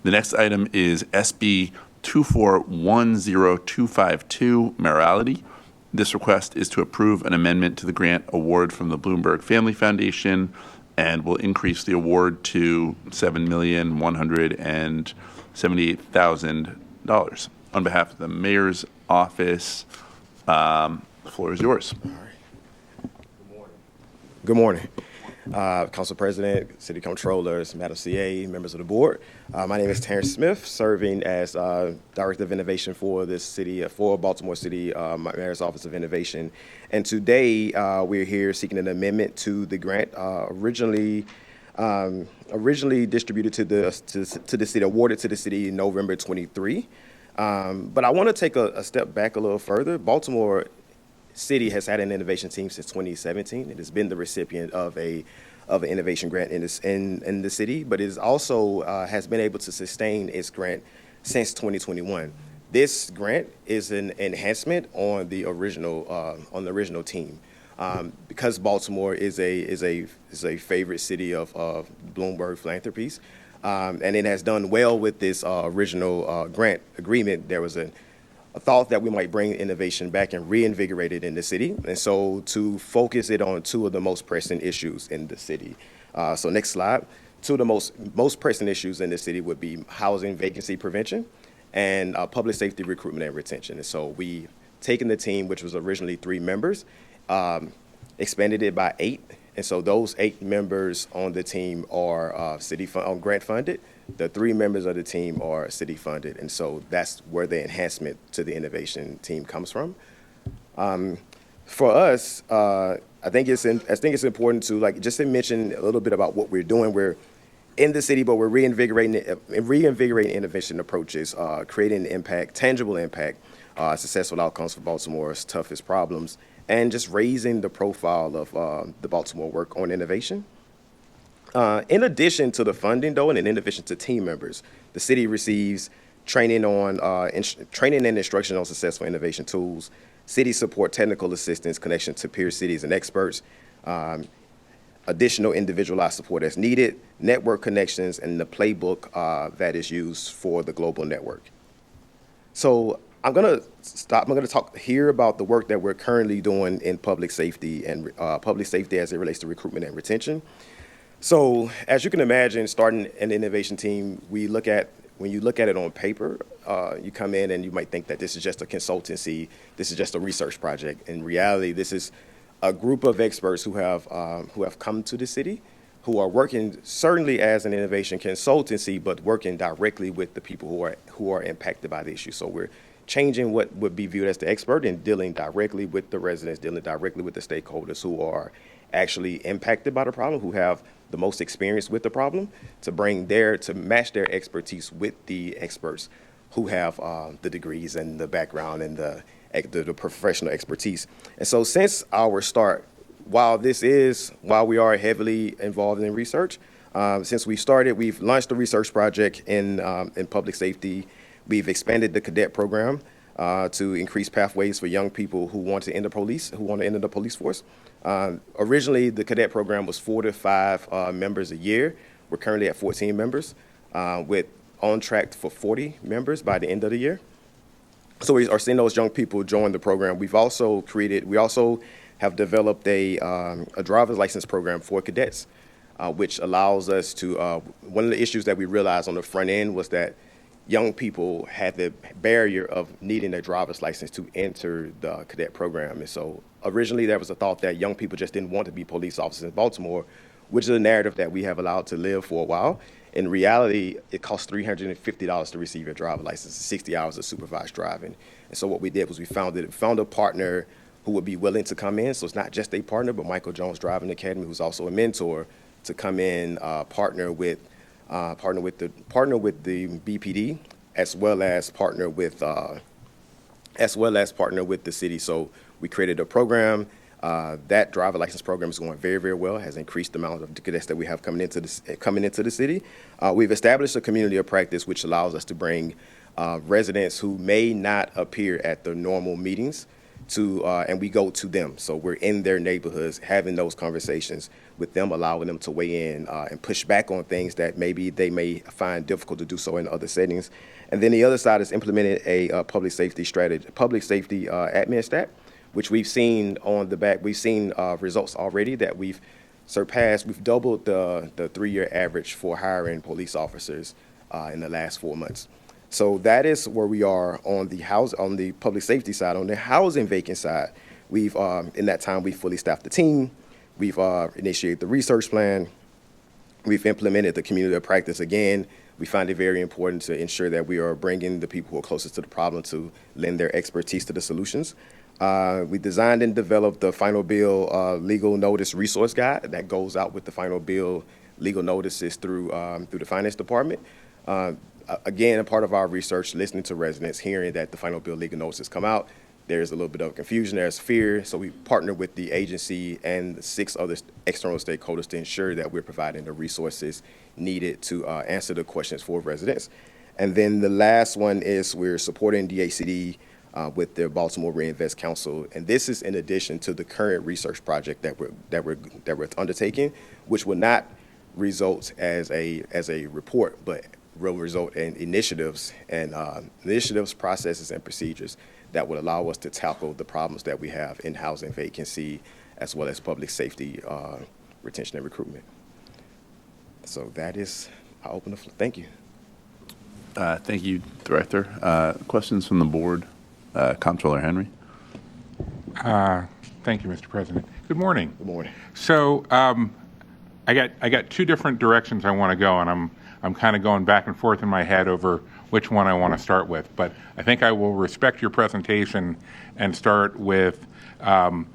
The next item is SB 2410252, Merality. This request is to approve an amendment to the grant award from the Bloomberg Family Foundation and will increase the award to $7,178,000. On behalf of the Mayor's Office, the floor is yours. Good morning. Council President, City Controllers, Madam CA, members of the board. My name is Terrence Smith, serving as Director of Innovation for this city, for Baltimore City Mayor's Office of Innovation. And today, we're here seeking an amendment to the grant originally distributed to the city, awarded to the city in November 23. But I want to take a step back a little further. Baltimore City has had an innovation team since 2017. It has been the recipient of an innovation grant in the city, but it is also has been able to sustain its grant since 2021. This grant is an enhancement on the original team. Because Baltimore is a favorite city of Bloomberg Philanthropies, And it has done well with this original grant agreement. There was a thought that we might bring innovation back and reinvigorate it in the city. And so to focus it on two of the most pressing issues in the city. So next slide. Two of the most pressing issues in the city would be housing vacancy prevention and public safety recruitment and retention. And so we taken the team, which was originally 3 members, expanded it by 8. And so those 8 members on the team are grant funded. The 3 members of the team are city funded. And so that's where the enhancement to the innovation team comes from. For us, I think it's important to just to mention a little bit about what we're doing. We're in the city, but we're reinvigorating innovation approaches, creating impact, tangible impact, successful outcomes for Baltimore's toughest problems, and just raising the profile of the Baltimore work on innovation. In addition to the funding, though, and in addition to team members, the city receives training and instruction on successful innovation tools, city support technical assistance, connection to peer cities and experts, additional individualized support as needed, network connections, and the playbook that is used for the global network. So I'm going to talk here about the work that we're currently doing in public safety and public safety as it relates to recruitment and retention. So as you can imagine, starting an innovation team, when you look at it on paper, you come in and you might think that this is just a consultancy, this is just a research project. In reality, this is a group of experts who have come to the city, who are working certainly as an innovation consultancy, but working directly with the people who are impacted by the issue. So we're changing what would be viewed as the expert and dealing directly with the residents, dealing directly with the stakeholders who are actually impacted by the problem, who have the most experience with the problem, to match their expertise with the experts who have the degrees and the background and the professional expertise. And so since our start, while we are heavily involved in research, since we started, we've launched a research project in public safety. We've expanded the cadet program to increase pathways for young people who want to enter the police force. Originally, the cadet program was 4 to 5 members a year. We're currently at 14 members, with on track for 40 members by the end of the year. So we are seeing those young people join the program. We also have developed a driver's license program for cadets, which allows us to, one of the issues that we realized on the front end was that young people had the barrier of needing a driver's license to enter the cadet program. And so originally there was a thought that young people just didn't want to be police officers in Baltimore, which is a narrative that we have allowed to live for a while. In reality, it costs $350 to receive your driver's license, 60 hours of supervised driving. And so what we did was we found a partner who would be willing to come in. So it's not just a partner, but Michael Jones Driving Academy, who's also a mentor, to come in, partner with the BPD, as well as partner with the city. So we created a program. That driver license program is going very, very well. Has increased the amount of cadets that we have coming into the city. We've established a community of practice, which allows us to bring residents who may not appear at the normal meetings and we go to them. So we're in their neighborhoods, having those conversations with them, allowing them to weigh in and push back on things that maybe they may find difficult to do so in other settings. And then the other side is implemented a public safety strategy, public safety admin stat, which we've seen results already that we've surpassed. We've doubled the 3-year average for hiring police officers in the last 4 months. So that is where we are on the public safety side. On the housing vacant side, we've in that time we fully staffed the team. We've initiated the research plan. We've implemented the community of practice again. We find it very important to ensure that we are bringing the people who are closest to the problem to lend their expertise to the solutions. We designed and developed the final bill legal notice resource guide that goes out with the final bill legal notices through the finance department. Again, a part of our research, listening to residents, hearing that the final bill legal notices come out, there's a little bit of confusion, there's fear. So we partner with the agency and 6 other external stakeholders to ensure that we're providing the resources needed to answer the questions for residents. And then the last one is we're supporting DHCD with their Baltimore Reinvest Council, and this is in addition to the current research project that we're undertaking, which will not result as a report, but will result in initiatives and processes, and procedures that would allow us to tackle the problems that we have in housing vacancy, as well as public safety, retention and recruitment. So that is, I open the floor. Thank you. Thank you, Director. Questions from the board? Comptroller Henry. Thank you, Mr. President. Good morning. Good morning. So I got two different directions I want to go, and I'm kind of going back and forth in my head over which one I want to start with. But I think I will respect your presentation and start with the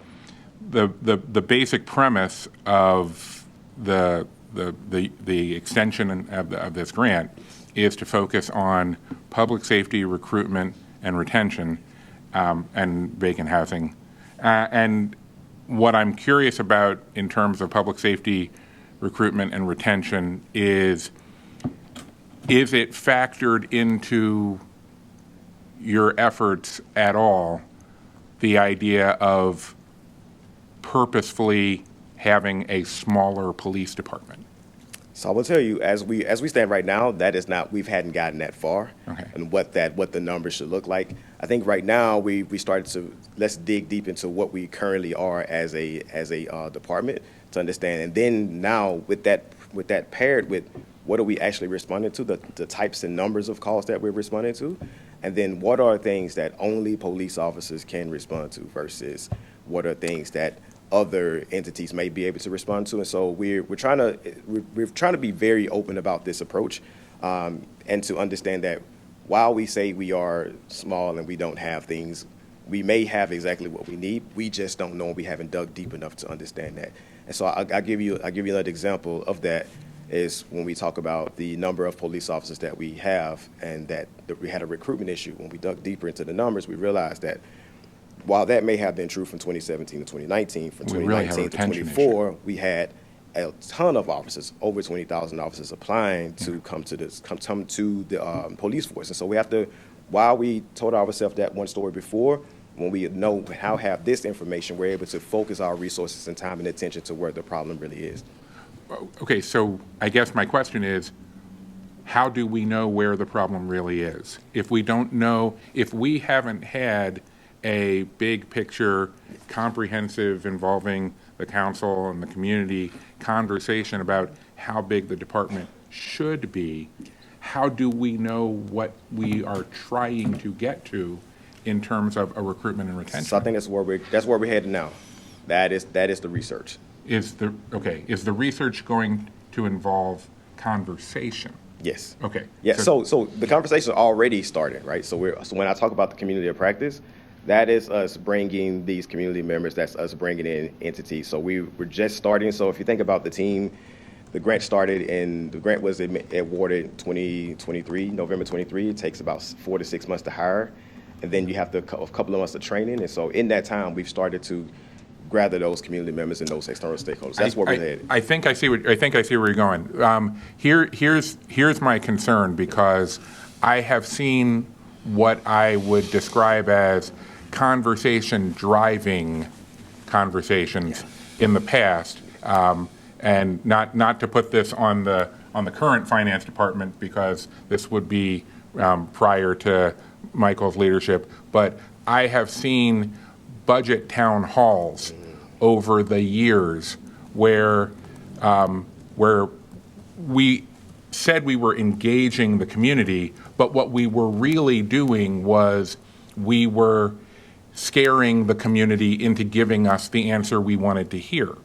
basic premise of the extension of this grant is to focus on public safety, recruitment, and retention, and vacant housing. And what I'm curious about in terms of public safety, recruitment, and retention is it factored into your efforts at all, the idea of purposefully having a smaller police department? So I will tell you, as we stand right now, that is not, we hadn't gotten that far. Okay. And what the numbers should look like. I think right now we started to, let's dig deep into what we currently are as a department to understand. And then now with that paired with what are we actually responding to, the types and numbers of calls that we're responding to, and then what are things that only police officers can respond to versus what are things that other entities may be able to respond to. And so we're trying to be very open about this approach, and to understand that while we say we are small and we don't have things, we may have exactly what we need. We just don't know, and we haven't dug deep enough to understand that. And so I'll give you another example of that is when we talk about the number of police officers that we have, and that we had a recruitment issue. When we dug deeper into the numbers, we realized that while that may have been true from 2017 to 2019, from 2019 to 2024, we had a ton of officers, over 20,000 officers applying to come to the police force. And so we have to, while we told ourselves that one story before, when we know how have this information, we're able to focus our resources and time and attention to where the problem really is. Okay, so I guess my question is, how do we know where the problem really is? If we don't know, if we haven't had a big picture, comprehensive, involving the council and the community conversation about how big the department should be, how do we know what we are trying to get to in terms of a recruitment and retention? So I think that's where we're headed now. That is the research. Is the research going to involve conversation? Yes. Okay. Yeah. So the conversation already started, right? So when I talk about the community of practice, that is us bringing these community members. That's us bringing in entities. So we're just starting. So if you think about the team, the grant was awarded 2023, November 23. It takes about 4 to 6 months to hire, and then you have a couple of months of training. And so in that time, we've started to gather those community members and those external stakeholders. That's where we're headed. I think I see where you're going. Here's my concern, because I have seen what I would describe as conversation driving conversations in the past, and not to put this on the current finance department, because this would be prior to Michael's leadership, but I have seen budget town halls over the years where we said we were engaging the community, but what we were really doing was we were scaring the community into giving us the answer we wanted to hear.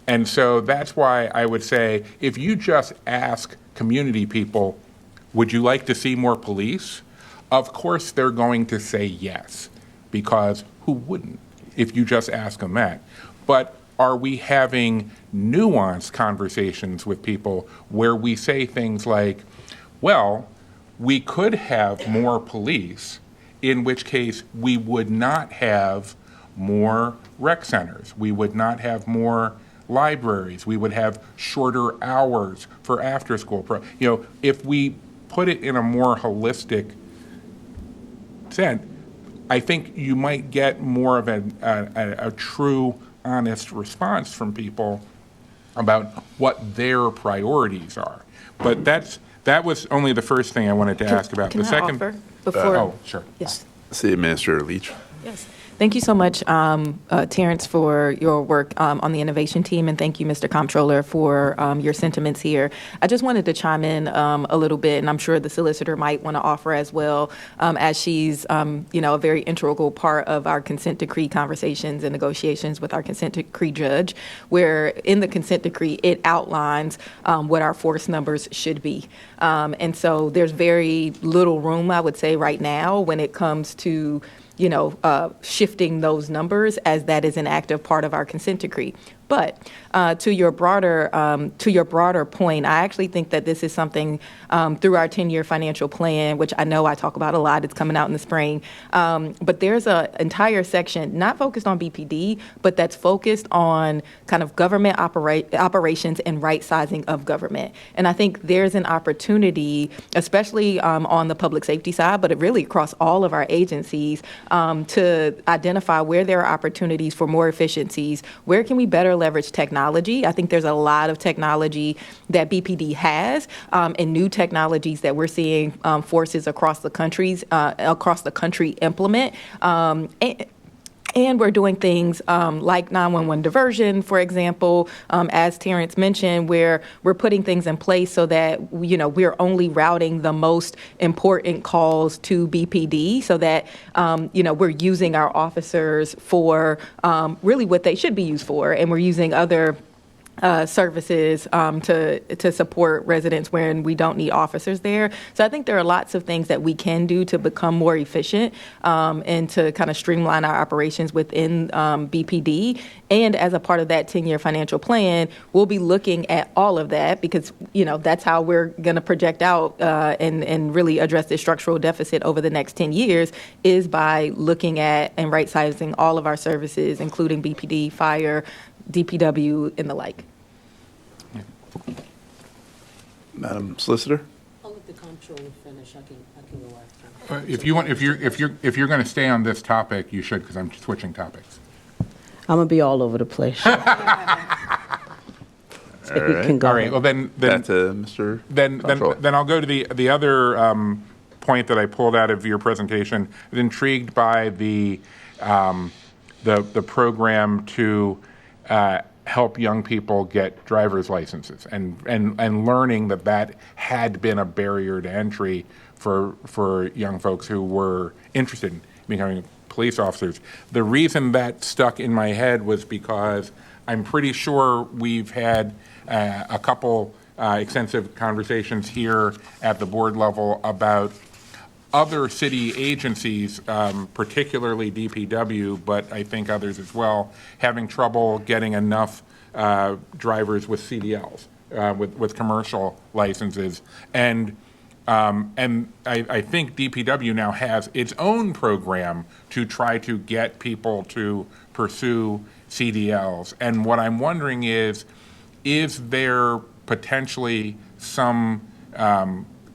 And so that's why I would say, if you just ask community people, would you like to see more police? Of course they're going to say yes, because who wouldn't if you just ask them that? But are we having nuanced conversations with people where we say things like, well, we could have more police, in which case we would not have more rec centers, we would not have more libraries, we would have shorter hours for after-school. If we put it in a more holistic sense, I think you might get more of a true, honest response from people about what their priorities are. But that was only the first thing I wanted to ask about. Can The I second, offer before? oh, sure. Yes. City Administrator Leach. Yes. Thank you so much, Terrence, for your work on the innovation team, and thank you, Mr. Comptroller, for your sentiments here. I just wanted to chime in a little bit, and I'm sure the solicitor might want to offer as well, as she's, a very integral part of our consent decree conversations and negotiations with our consent decree judge, where in the consent decree, it outlines what our force numbers should be. And so there's very little room, I would say, right now when it comes to shifting those numbers, as that is an active part of our consent decree. But to your broader point, I actually think that this is something through our 10-year financial plan, which I know I talk about a lot. It's coming out in the spring. But there's an entire section not focused on BPD, but that's focused on kind of government operations and right sizing of government. And I think there's an opportunity, especially on the public safety side, but it really across all of our agencies, to identify where there are opportunities for more efficiencies. Where can we better leverage technology? I think there's a lot of technology that BPD has, and new technologies that we're seeing forces across the country implement. And we're doing things like 911 diversion, for example, as Terrence mentioned, where we're putting things in place so that, we're only routing the most important calls to BPD so that, we're using our officers for really what they should be used for. And we're using other services to support residents when we don't need officers there. So I think there are lots of things that we can do to become more efficient and to kind of streamline our operations within BPD. And as a part of that 10-year financial plan, we'll be looking at all of that because, that's how we're going to project out and really address this structural deficit over the next 10 years is by looking at and right-sizing all of our services, including BPD, fire, DPW, and the like. Madam Solicitor? I'll let the comptroller finish. I can go after. If you're going to stay on this topic, you should, because I'm switching topics. I'm gonna be all over the place. So you can go All right. ahead. Well, then Back to Mr. Comptroller. then I'll go to the other point that I pulled out of your presentation. I was intrigued by the program to help young people get driver's licenses and learning that had been a barrier to entry for young folks who were interested in becoming police officers. The reason that stuck in my head was because I'm pretty sure we've had a couple extensive conversations here at the board level about other city agencies, particularly DPW, but I think others as well, having trouble getting enough drivers with CDLs, with commercial licenses. And I think DPW now has its own program to try to get people to pursue CDLs. And what I'm wondering is there potentially some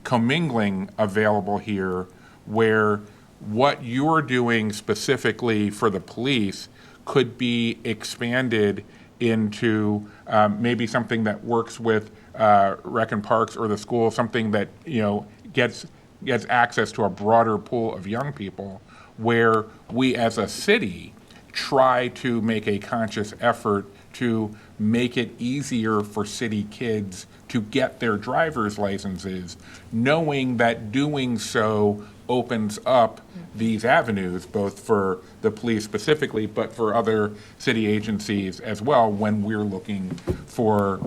commingling available here where what you're doing specifically for the police could be expanded into maybe something that works with Rec and Parks or the school, something that gets access to a broader pool of young people, where we as a city try to make a conscious effort to make it easier for city kids to get their driver's licenses, knowing that doing so opens up these avenues, both for the police specifically, but for other city agencies as well, when we're looking for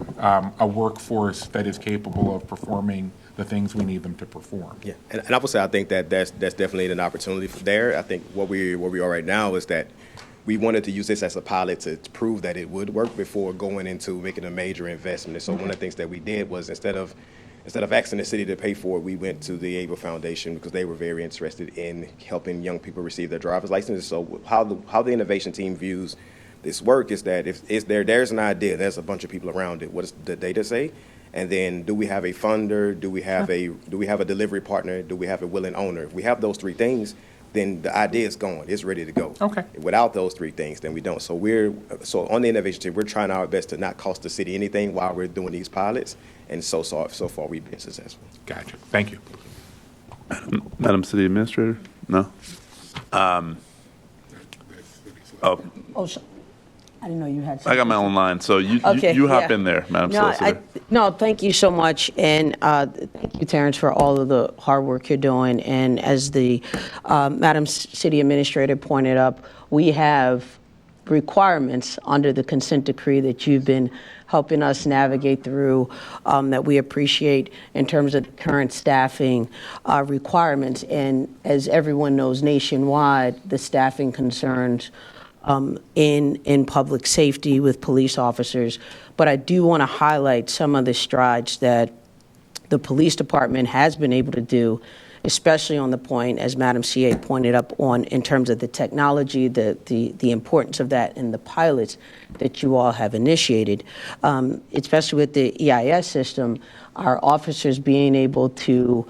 a workforce that is capable of performing the things we need them to perform. Yeah, and I would say I think that's definitely an opportunity there. I think where we are right now is that we wanted to use this as a pilot to prove that it would work before going into making a major investment. And so one of the things that we did was instead of asking the city to pay for it, we went to the ABLE Foundation because they were very interested in helping young people receive their driver's licenses. So how the innovation team views this work is that if there's an idea, there's a bunch of people around it. What does the data say? And then do we have a funder? Do we have a delivery partner? Do we have a willing owner? If we have those three things, then the idea is gone. It's ready to go. Okay. Without those three things, then we don't. So on the innovation team, we're trying our best to not cost the city anything while we're doing these pilots. And so far, we've been successful. Gotcha. Thank you. Madam City Administrator? No? Oh, Oh, I didn't know you had. I got my own line, so you Okay, hop yeah. in there, Madam No, Solicitor. no, thank you so much, and thank you, Terrence, for all of the hard work you're doing. And as the Madam City Administrator pointed up, we have requirements under the consent decree that you've been helping us navigate through that we appreciate in terms of the current staffing requirements. And as everyone knows nationwide, the staffing concerns in public safety with police officers. But I do want to highlight some of the strides that the police department has been able to do, especially on the point, as Madam CA pointed up on, in terms of the technology, the importance of that in the pilots that you all have initiated, especially with the EIS system, our officers being able to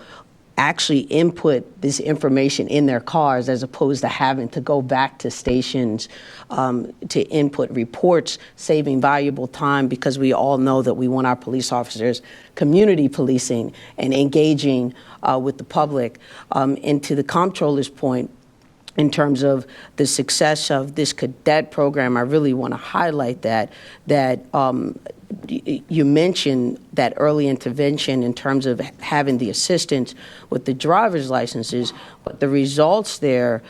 actually input this information in their cars as opposed to having to go back to stations to input reports, saving valuable time, because we all know that we want our police officers community policing and engaging with the public. And to the comptroller's point, in terms of the success of this cadet program, I really want to highlight that you mentioned that early intervention in terms of having the assistance with the driver's licenses, but the results there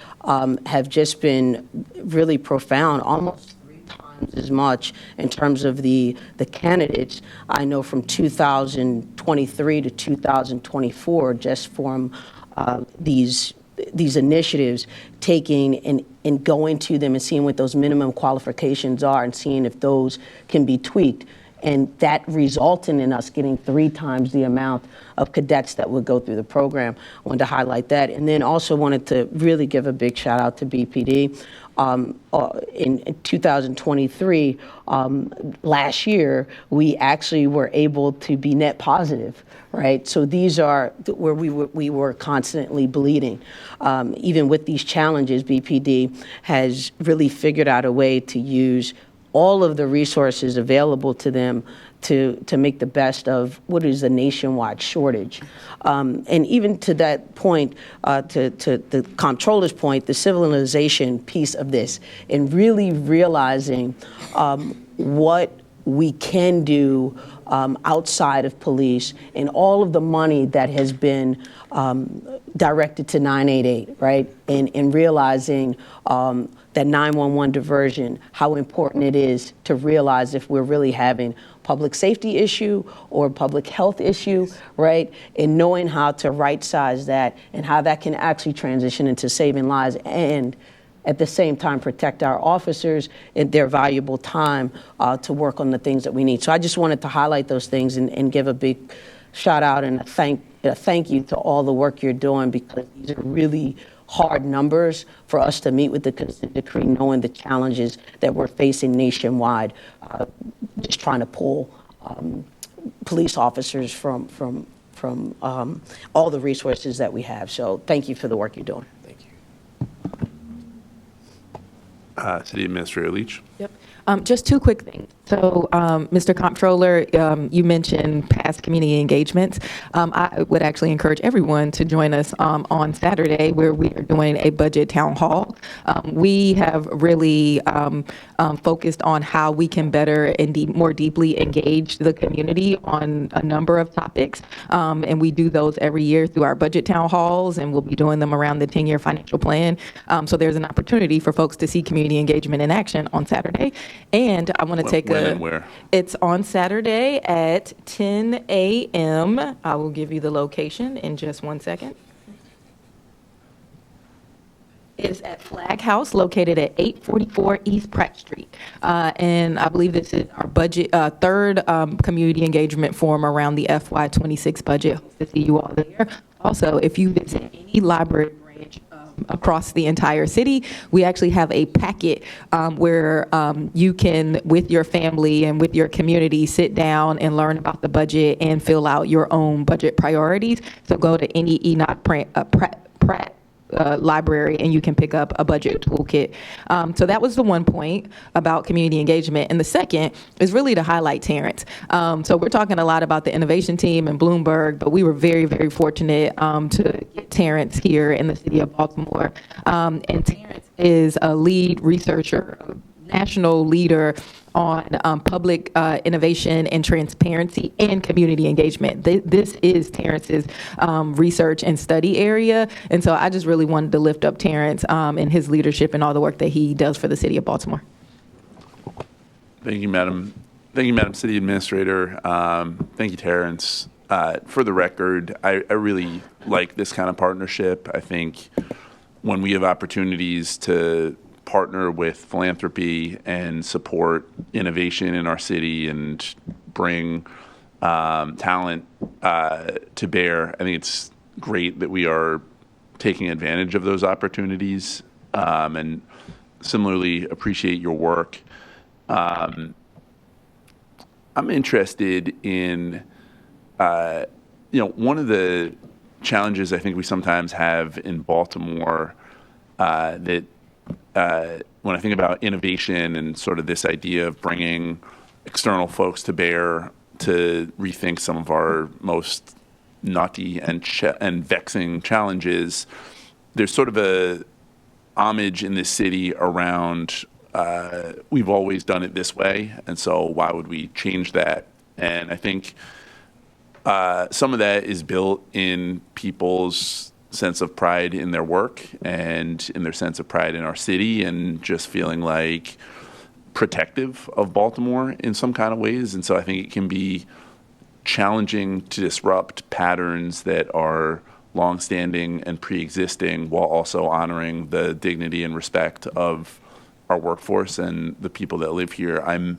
have just been really profound, almost 3 times as much in terms of the candidates. I know from 2023 to 2024, just from these initiatives, taking and going to them and seeing what those minimum qualifications are and seeing if those can be tweaked. And that resulting in us getting 3 times the amount of cadets that would go through the program. I wanted to highlight that. And then also wanted to really give a big shout out to BPD. In 2023, last year, we actually were able to be net positive, right? So these are where we were constantly bleeding. Even with these challenges, BPD has really figured out a way to use all of the resources available to them to make the best of what is a nationwide shortage. And even to that point, to the comptroller's point, the civilization piece of this, and really realizing what we can do outside of police, and all of the money that has been directed to 988, right? And realizing that 911 diversion, how important it is to realize if we're really having public safety issue or public health issue, right? And knowing how to right size that and how that can actually transition into saving lives and at the same time protect our officers and their valuable time to work on the things that we need. So I just wanted to highlight those things and give a big shout out and a thank you to all the work you're doing, because these are really hard numbers for us to meet with the consent decree, knowing the challenges that we're facing nationwide, just trying to pull police officers from all the resources that we have. So thank you for the work you're doing. Thank you. City Administrator Leach. Yep. Just 2 quick things. So, Mr. Comptroller, you mentioned past community engagements. I would actually encourage everyone to join us on Saturday, where we are doing a budget town hall. We have really focused on how we can better and more deeply engage the community on a number of topics. And we do those every year through our budget town halls, and we'll be doing them around the 10-year financial plan. So there's an opportunity for folks to see community engagement in action on Saturday. And I want to take When and where? It's on Saturday at 10 a.m. I will give you the location in just 1 second. It's at Flag House, located at 844 East Pratt Street. And I believe this is our budget, third community engagement forum around the FY26 budget. Hope to see you all there. Also, if you visit any library branch across the entire city, we actually have a packet where you can, with your family and with your community, sit down and learn about the budget and fill out your own budget priorities. So go to any Enoch Pratt library, and you can pick up a budget toolkit. So that was the one point about community engagement. And the second is really to highlight Terrence. So we're talking a lot about the innovation team and Bloomberg, but we were very, very fortunate to get Terrence here in the city of Baltimore. And Terrence is a lead researcher, national leader on public innovation and transparency and community engagement. This is Terrence's research and study area. And so I just really wanted to lift up Terrence and his leadership and all the work that he does for the city of Baltimore. Thank you, Madam. Thank you, Madam City Administrator. Thank you, Terrence. For the record, I really like this kind of partnership. I think when we have opportunities to partner with philanthropy and support innovation in our city and bring talent to bear, I think it's great that we are taking advantage of those opportunities, and similarly appreciate your work. I'm interested in, one of the challenges I think we sometimes have in Baltimore that when I think about innovation and sort of this idea of bringing external folks to bear to rethink some of our most nutty and vexing challenges, there's sort of a homage in this city around we've always done it this way, and so why would we change that? And I think some of that is built in people's sense of pride in their work and in their sense of pride in our city and just feeling like protective of Baltimore in some kind of ways. And so I think it can be challenging to disrupt patterns that are longstanding and pre-existing while also honoring the dignity and respect of our workforce and the people that live here. I'm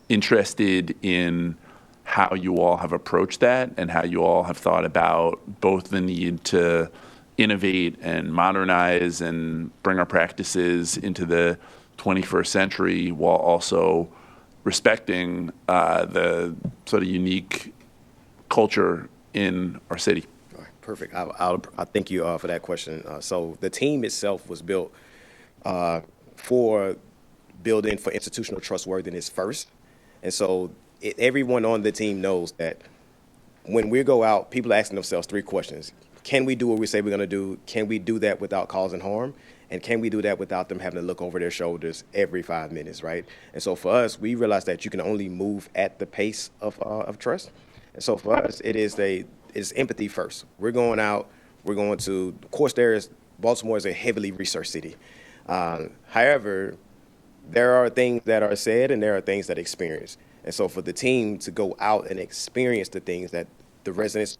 interested in how you all have approached that and how you all have thought about both the need to innovate and modernize and bring our practices into the 21st century while also respecting the sort of unique culture in our city. All right, perfect. I thank you for that question. So the team itself was built for building for institutional trustworthiness first. And so everyone on the team knows that when we go out, people are asking themselves three questions. Can we do what we say we're going to do? Can we do that without causing harm? And can we do that without them having to look over their shoulders every 5 minutes, right? And so for us, we realize that you can only move at the pace of trust. And so for us, it's empathy first. We're going out. We're going to, of course, Baltimore is a heavily researched city. However, there are things that are said and there are things that are experienced. And so for the team to go out and experience the things that the residents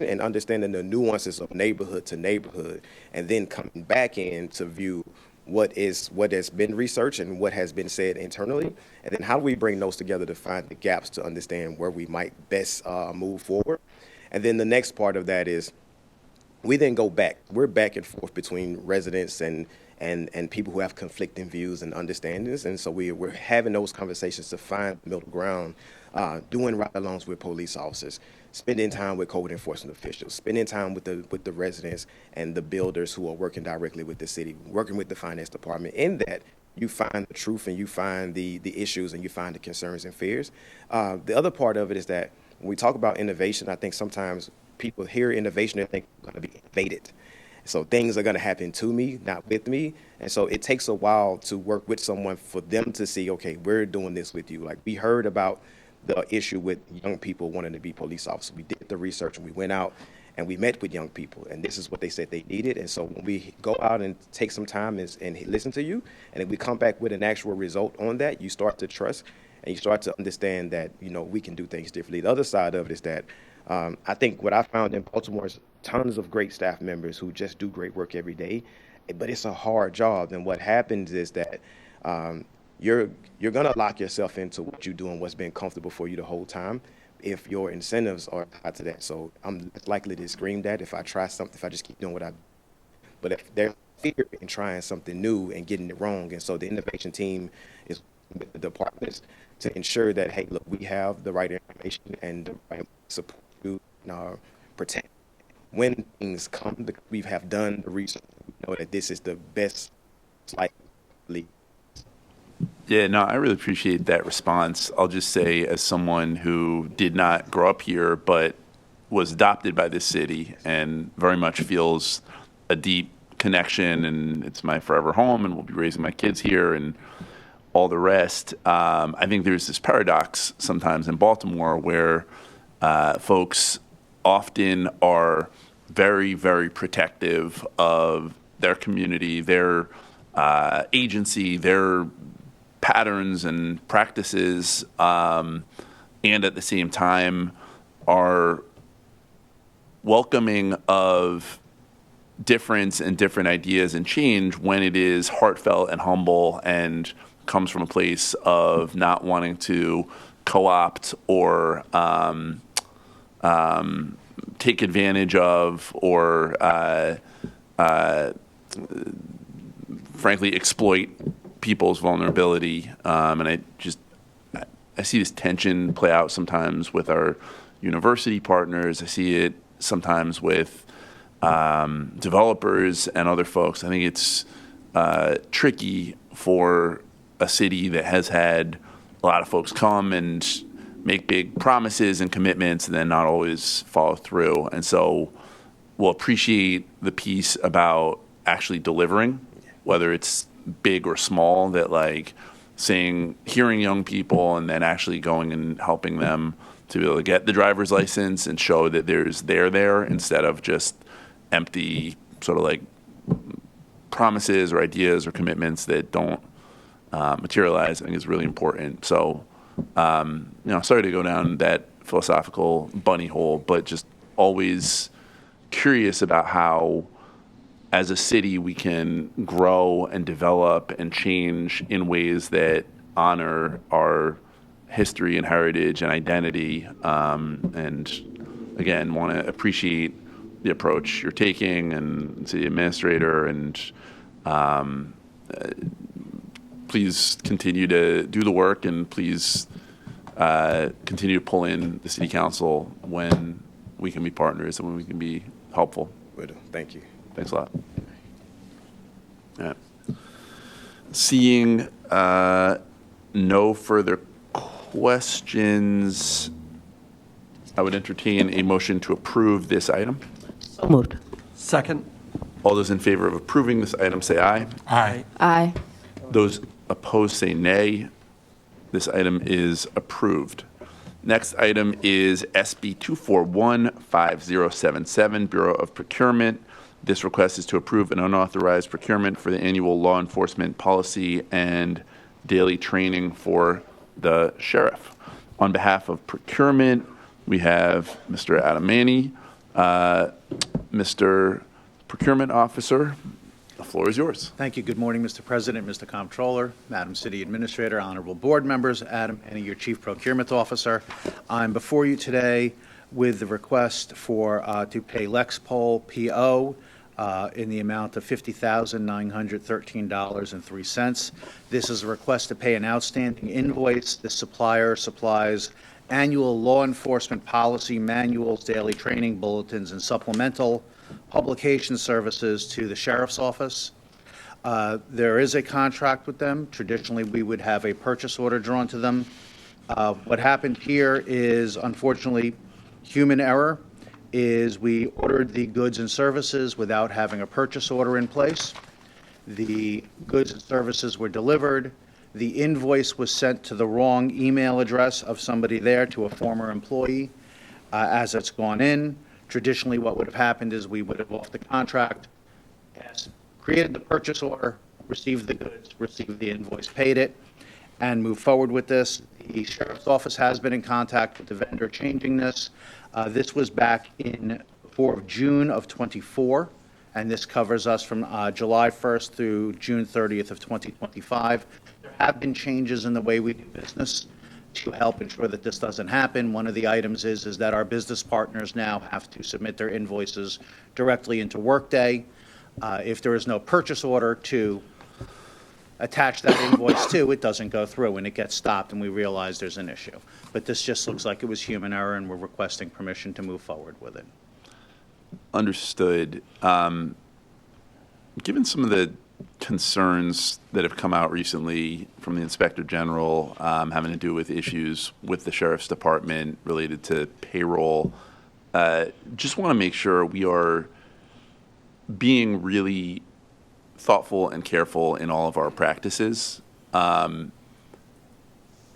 and understanding the nuances of neighborhood to neighborhood, and then coming back in to view what has been researched and what has been said internally, and then how do we bring those together to find the gaps to understand where we might best move forward. And then the next part of that is we then go back. We're back and forth between residents and people who have conflicting views and understandings. And so we're having those conversations to find middle ground, doing ride-alongs with police officers, spending time with code enforcement officials, spending time with the residents and the builders who are working directly with the city, working with the finance department. In that, you find the truth and you find the issues and you find the concerns and fears. The other part of it is that when we talk about innovation, I think sometimes people hear innovation and think it's going to be invaded. So things are going to happen to me, not with me. And so it takes a while to work with someone for them to see, okay, we're doing this with you. Like we heard about the issue with young people wanting to be police officers. We did the research and we went out and we met with young people, and this is what they said they needed. And so when we go out and take some time and listen to you, and then we come back with an actual result on that, you start to trust and you start to understand that, we can do things differently. The other side of it is that I think what I found in Baltimore is tons of great staff members who just do great work every day, but it's a hard job. And what happens is that you're going to lock yourself into what you do and what's been comfortable for you the whole time if your incentives are tied to that. So I'm likely to scream that if I try something, if I just keep doing what I do. But if there's fear in trying something new and getting it wrong, and so the innovation team is with the departments to ensure that, hey, look, we have the right information and the right support to protect. When things come, we have done the research, we've know that this is the best slightly. Yeah, no, I really appreciate that response. I'll just say, as someone who did not grow up here, but was adopted by this city and very much feels a deep connection, and it's my forever home, and we'll be raising my kids here and all the rest. I think there's this paradox sometimes in Baltimore where folks often are very, very protective of their community, their agency, their patterns and practices, and at the same time are welcoming of difference and different ideas and change when it is heartfelt and humble and comes from a place of not wanting to co-opt or take advantage of or frankly exploit people's vulnerability. And I see this tension play out sometimes with our university partners. I see it sometimes with developers and other folks. I think it's tricky for a city that has had a lot of folks come and make big promises and commitments and then not always follow through. And so we'll appreciate the piece about actually delivering, whether it's big or small, that like hearing young people and then actually going and helping them to be able to get the driver's license and show that there's there instead of just empty sort of like promises or ideas or commitments that don't materialize, I think is really important. So, sorry to go down that philosophical bunny hole, but just always curious about how, as a city, we can grow and develop and change in ways that honor our history and heritage and identity. And again, want to appreciate the approach you're taking, and city administrator, and please continue to do the work, and please continue to pull in the city council when we can be partners and when we can be helpful. Thank you. Thanks a lot. All right. Seeing no further questions, I would entertain a motion to approve this item. So moved. Second. All those in favor of approving this item say aye. Aye. Aye. Those opposed say nay. This item is approved. Next item is SB 241-5077, Bureau of Procurement. This request is to approve an unauthorized procurement for the annual law enforcement policy and daily training for the sheriff. On behalf of procurement, we have Mr. Adam Manny. Mr. Procurement Officer, the floor is yours. Thank you. Good morning, Mr. President, Mr. Comptroller, Madam City Administrator, honorable board members, Adam Manny, your Chief Procurement Officer. I'm before you today with the request to pay Lexpol PO in the amount of $50,913.03. This is a request to pay an outstanding invoice. The supplier supplies annual law enforcement policy manuals, daily training bulletins, and supplemental publication services to the sheriff's office. There is a contract with them. Traditionally, we would have a purchase order drawn to them. What happened here is, unfortunately, human error. Is we ordered the goods and services without having a purchase order in place. The goods and services were delivered. The invoice was sent to the wrong email address of somebody there, to a former employee. As it's gone in, traditionally what would have happened is we would have off the contract, created the purchase order, received the goods, received the invoice, paid it, and moved forward with this. The sheriff's office has been in contact with the vendor changing this. This was back in before June of '24, and this covers us from July 1st through June 30th of 2025. There have been changes in the way we do business to help ensure that this doesn't happen. One of the items is that our business partners now have to submit their invoices directly into Workday. If there is no purchase order to attach that invoice to, it doesn't go through and it gets stopped, and we realize there's an issue. But this just looks like it was human error, and we're requesting permission to move forward with it. Understood. Given some of the concerns that have come out recently from the Inspector General having to do with issues with the Sheriff's Department related to payroll, just want to make sure we are being really thoughtful and careful in all of our practices. When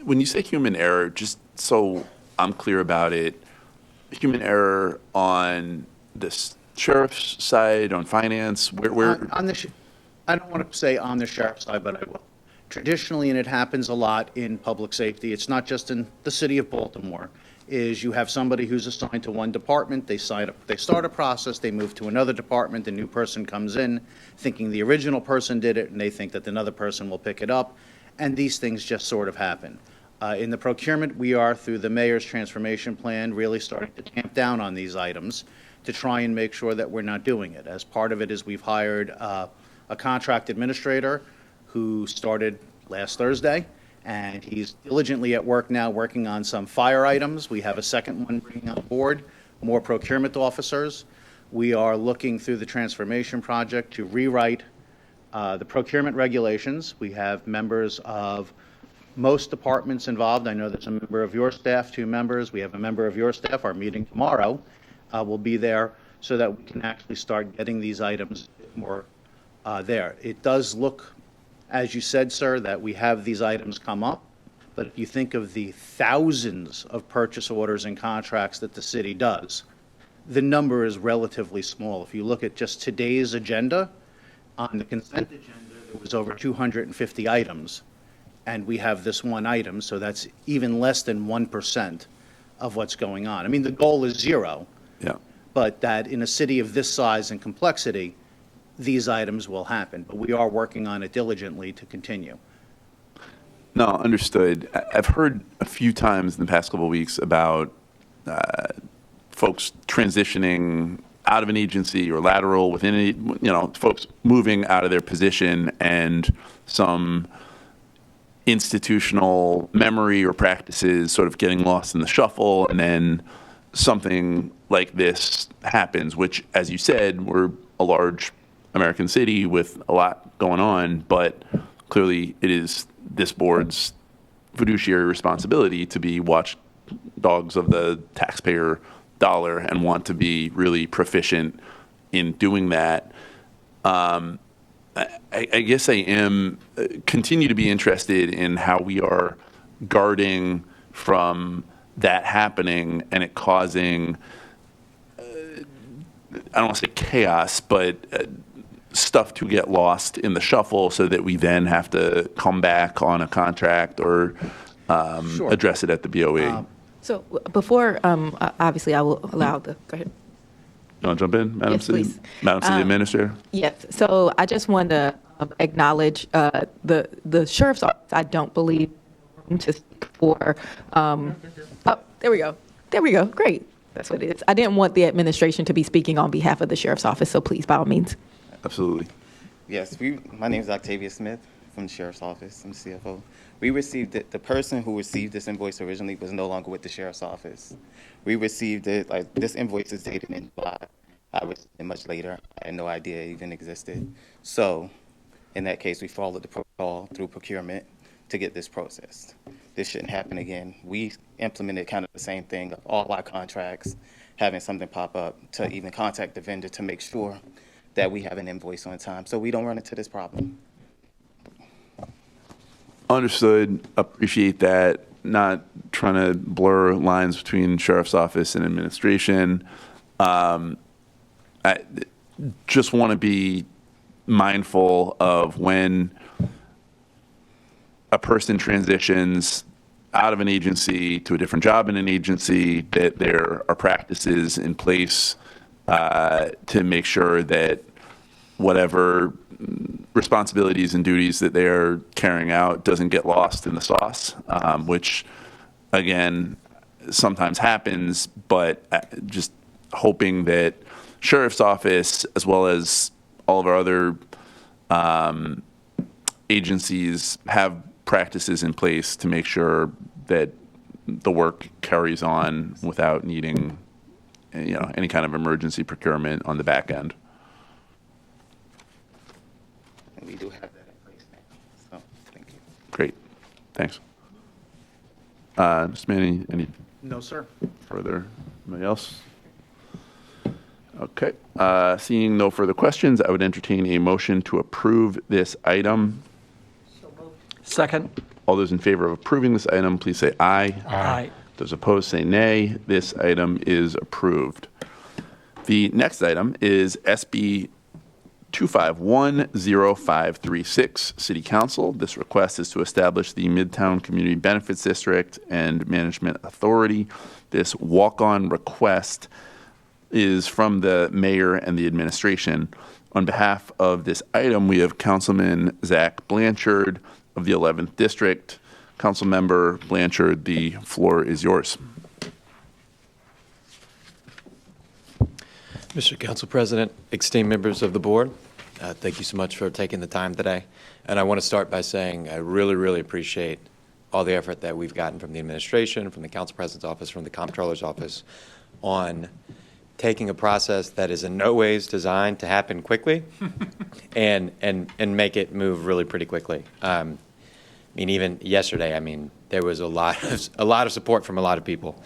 you say human error, just so I'm clear about it, human error on the sheriff's side, on finance, where I don't want to say on the sheriff's side, but I will. Traditionally, and it happens a lot in public safety, it's not just in the city of Baltimore, is you have somebody who's assigned to one department, they start a process, they move to another department, the new person comes in thinking the original person did it, and they think that another person will pick it up, and these things just sort of happen. In the procurement, we are, through the mayor's transformation plan, really starting to tamp down on these items to try and make sure that we're not doing it. As part of it is we've hired a contract administrator who started last Thursday, and he's diligently at work now working on some fire items. We have a second one bringing on board, more procurement officers. We are looking through the transformation project to rewrite the procurement regulations. We have members of most departments involved. I know there's a member of your staff, 2 members. We have a member of your staff. Our meeting tomorrow will be there so that we can actually start getting these items more there. It does look, as you said, sir, that we have these items come up, but if you think of the thousands of purchase orders and contracts that the city does, the number is relatively small. If you look at just today's agenda, on the consent agenda, there was over 250 items, and we have this one item, so that's even less than 1% of what's going on. I mean, the goal is 0, yeah. but that in a city of this size and complexity, these items will happen. But we are working on it diligently to continue. No, understood. I've heard a few times in the past couple of weeks about folks transitioning out of an agency or lateral within a, folks moving out of their position and some institutional memory or practices sort of getting lost in the shuffle, and then something like this happens, which, as you said, we're a large American city with a lot going on, but clearly it is this board's fiduciary responsibility to be watchdogs of the taxpayer dollar and want to be really proficient in doing that. I guess I am continue to be interested in how we are guarding from that happening and it causing, I don't want to say chaos, but stuff to get lost in the shuffle so that we then have to come back on a contract or Sure. address it at the BOE. So before, obviously, I will allow the, go ahead. You want to jump in, Madam Yes, City? please. Madam City Administrator? Yes, so I just want to acknowledge the sheriff's office. I don't believe to speak for, oh, there we go. There we go, great. That's what it is. I didn't want the administration to be speaking on behalf of the sheriff's office, so please, by all means. Absolutely. Yes, my name is Octavia Smith from the Sheriff's Office. I'm the CFO. We received it, the person who received this invoice originally was no longer with the Sheriff's Office. We received it, like, this invoice is dated in July. I received it much later. I had no idea it even existed. So, in that case, we followed the protocol through procurement to get this processed. This shouldn't happen again. We implemented kind of the same thing of all our contracts, having something pop up to even contact the vendor to make sure that we have an invoice on time so we don't run into this problem. Understood. Appreciate that. Not trying to blur lines between sheriff's office and administration. I just want to be mindful of when a person transitions out of an agency to a different job in an agency, that there are practices in place to make sure that whatever responsibilities and duties that they're carrying out doesn't get lost in the sauce, which, again, sometimes happens, but just hoping that sheriff's office, as well as all of our other agencies, have practices in place to make sure that the work carries on without needing, any kind of emergency procurement on the back end. We do have that in place now. So, thank you. Great. Thanks. Mr. Manning, any No, sir. further? Anybody else? Okay. Seeing no further questions, I would entertain a motion to approve this item. Second. All those in favor of approving this item, please say aye. Aye. Those opposed say nay. This item is approved. The next item is SB 2510536, City Council. This request is to establish the Midtown Community Benefits District and Management Authority. This walk-on request is from the mayor and the administration. On behalf of this item, we have Councilman Zach Blanchard of the 11th District. Councilmember Blanchard, the floor is yours. Mr. Council President, esteemed members of the board, thank you so much for taking the time today. And I want to start by saying I really, really appreciate all the effort that we've gotten from the administration, from the Council President's office, from the Comptroller's office on taking a process that is in no ways designed to happen quickly and make it move really pretty quickly. I mean, even yesterday, there was a lot of support from a lot of people,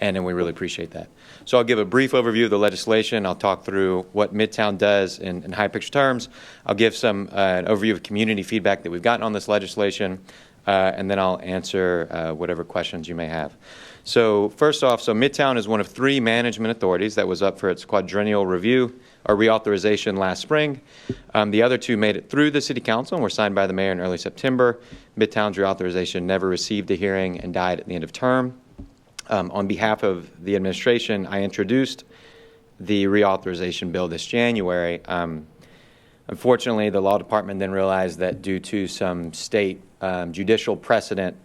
and we really appreciate that. So I'll give a brief overview of the legislation. I'll talk through what Midtown does in high picture terms. I'll give an overview of community feedback that we've gotten on this legislation, and then I'll answer whatever questions you may have. So first off, Midtown is one of 3 management authorities that was up for its quadrennial review or reauthorization last spring. The other 2 made it through the City Council and were signed by the mayor in early September. Midtown's reauthorization never received a hearing and died at the end of term. On behalf of the administration, I introduced the reauthorization bill this January. Unfortunately, the law department then realized that due to some state judicial precedent,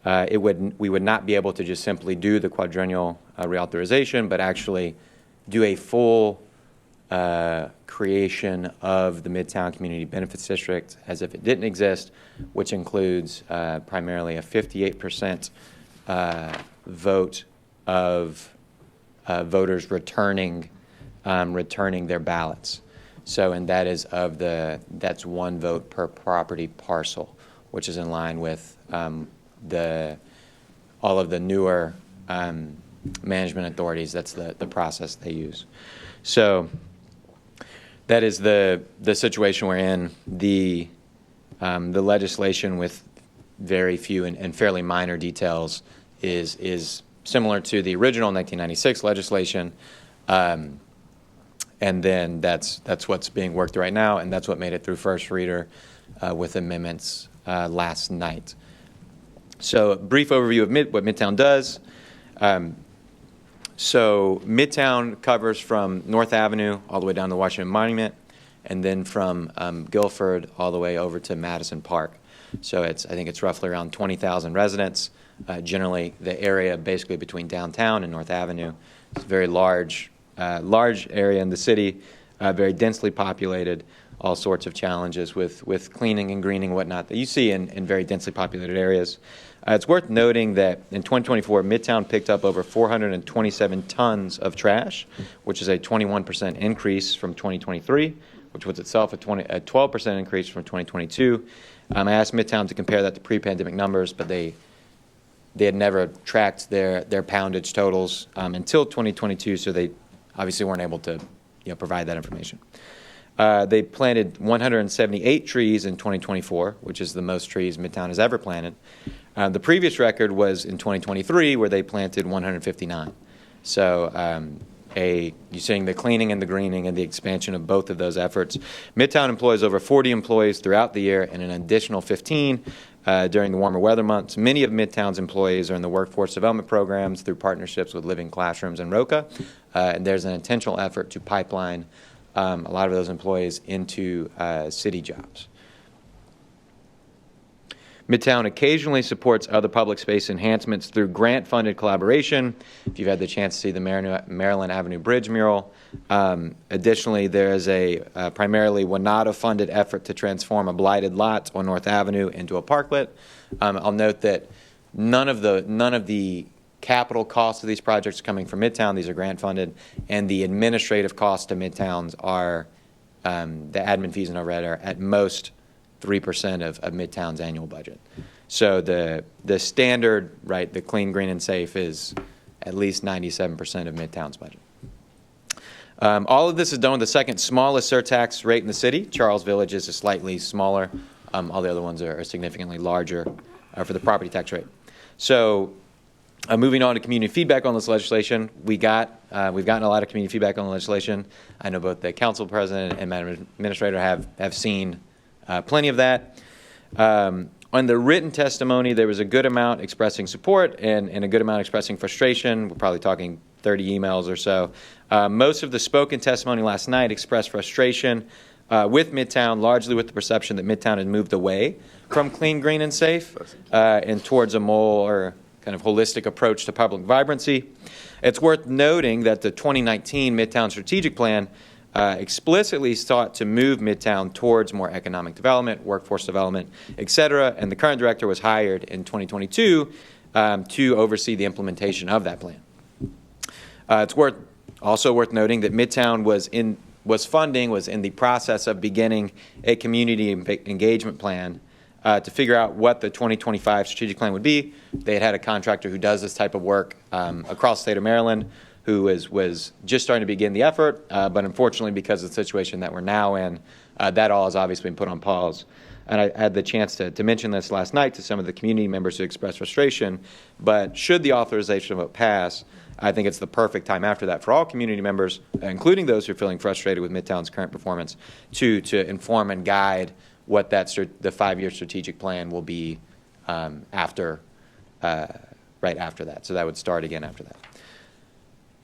we would not be able to just simply do the quadrennial reauthorization, but actually do a full creation of the Midtown Community Benefits District as if it didn't exist, which includes primarily a 58% vote of voters returning their ballots. So, and that is that's 1 vote per property parcel, which is in line with all of the newer management authorities. That's the process they use. So that is the situation we're in. The legislation with very few and fairly minor details is similar to the original 1996 legislation, and then that's what's being worked through right now, and that's what made it through first reader with amendments last night. So a brief overview of what Midtown does. So Midtown covers from North Avenue all the way down to Washington Monument, and then from Guilford all the way over to Madison Park. So I think it's roughly around 20,000 residents. Generally, the area basically between downtown and North Avenue. It's a very large area in the city, very densely populated. All sorts of challenges with cleaning and greening and whatnot that you see in very densely populated areas. It's worth noting that in 2024, Midtown picked up over 427 tons of trash, which is a 21% increase from 2023, which was itself a 12% increase from 2022. I asked Midtown to compare that to pre-pandemic numbers, but they had never tracked their poundage totals until 2022, so they obviously weren't able to provide that information. They planted 178 trees in 2024, which is the most trees Midtown has ever planted. The previous record was in 2023, where they planted 159. So you're seeing the cleaning and the greening and the expansion of both of those efforts. Midtown employs over 40 employees throughout the year and an additional 15 during the warmer weather months. Many of Midtown's employees are in the workforce development programs through partnerships with Living Classrooms and ROCA. And there's an intentional effort to pipeline a lot of those employees into city jobs. Midtown occasionally supports other public space enhancements through grant-funded collaboration. If you've had the chance to see the Maryland Avenue Bridge mural. Additionally, there is a primarily WNODA-funded effort to transform a blighted lot on North Avenue into a parklet. I'll note that none of the capital costs of these projects are coming from Midtown. These are grant-funded, and the administrative costs to Midtowns are the admin fees and overhead are at most 3% of Midtown's annual budget. So the standard, right, the clean, green, and safe is at least 97% of Midtown's budget. All of this is done with the second smallest surtax rate in the city. Charles Village is slightly smaller. All the other ones are significantly larger for the property tax rate. So moving on to community feedback on this legislation, we've gotten a lot of community feedback on the legislation. I know both the council president and Madam Administrator have seen plenty of that. On the written testimony, there was a good amount expressing support and a good amount expressing frustration. We're probably talking 30 emails or so. Most of the spoken testimony last night expressed frustration with Midtown, largely with the perception that Midtown had moved away from clean, green, and safe and towards a more kind of holistic approach to public vibrancy. It's worth noting that the 2019 Midtown Strategic Plan explicitly sought to move Midtown towards more economic development, workforce development, et cetera, and the current director was hired in 2022 to oversee the implementation of that plan. It's also worth noting that Midtown was in the process of beginning a community engagement plan to figure out what the 2025 strategic plan would be. They had a contractor who does this type of work across the state of Maryland who was just starting to begin the effort, but unfortunately because of the situation that we're now in, that all has obviously been put on pause. And I had the chance to mention this last night to some of the community members who expressed frustration, but should the authorization vote pass, I think it's the perfect time after that for all community members, including those who are feeling frustrated with Midtown's current performance, to inform and guide what the 5-year strategic plan will be right after that. So that would start again after that.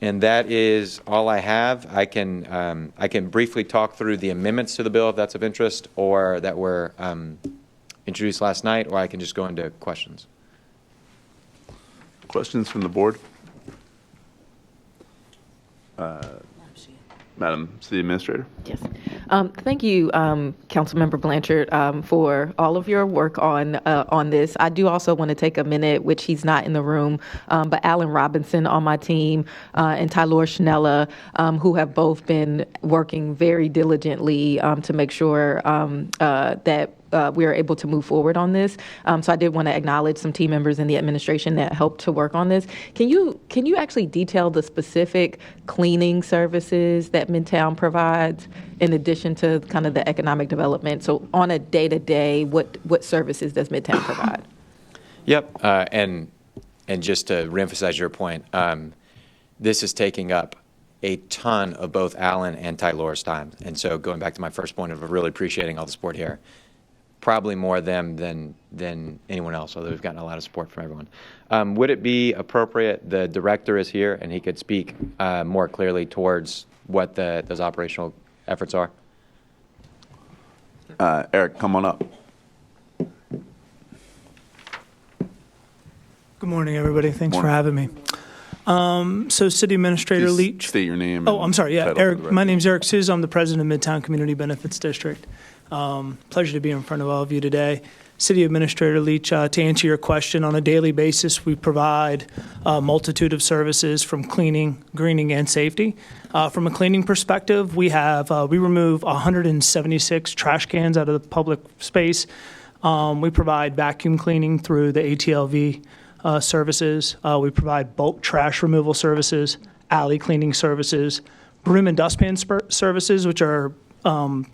And that is all I have. I can briefly talk through the amendments to the bill if that's of interest, or that were introduced last night, or I can just go into questions. Questions from the board? Madam City Administrator. Yes. Thank you, Councilmember Blanchard, for all of your work on this. I do also want to take a minute, which he's not in the room, but Alan Robinson on my team and Tylor Schnella, who have both been working very diligently to make sure that we are able to move forward on this. So I did want to acknowledge some team members in the administration that helped to work on this. Can you actually detail the specific cleaning services that Midtown provides in addition to kind of the economic development? So on a day-to-day, what services does Midtown provide? Yep, and just to reemphasize your point, this is taking up a ton of both Alan and Tylor's time. And so going back to my first point of really appreciating all the support here, probably more them than anyone else, although we've gotten a lot of support from everyone. Would it be appropriate, the director is here, and he could speak more clearly towards what those operational efforts are? Eric, come on up. Good morning, everybody. Thanks for having me. So City Administrator Please Leach. state your name. Oh, I'm sorry. Yeah, title for Eric. the My record. name's Eric Souza. I'm the president of Midtown Community Benefits District. Pleasure to be in front of all of you today. City Administrator Leach, to answer your question, on a daily basis, we provide a multitude of services from cleaning, greening, and safety. From a cleaning perspective, we remove 176 trash cans out of the public space. We provide vacuum cleaning through the ATLV services. We provide bulk trash removal services, alley cleaning services, broom and dustpan services, which are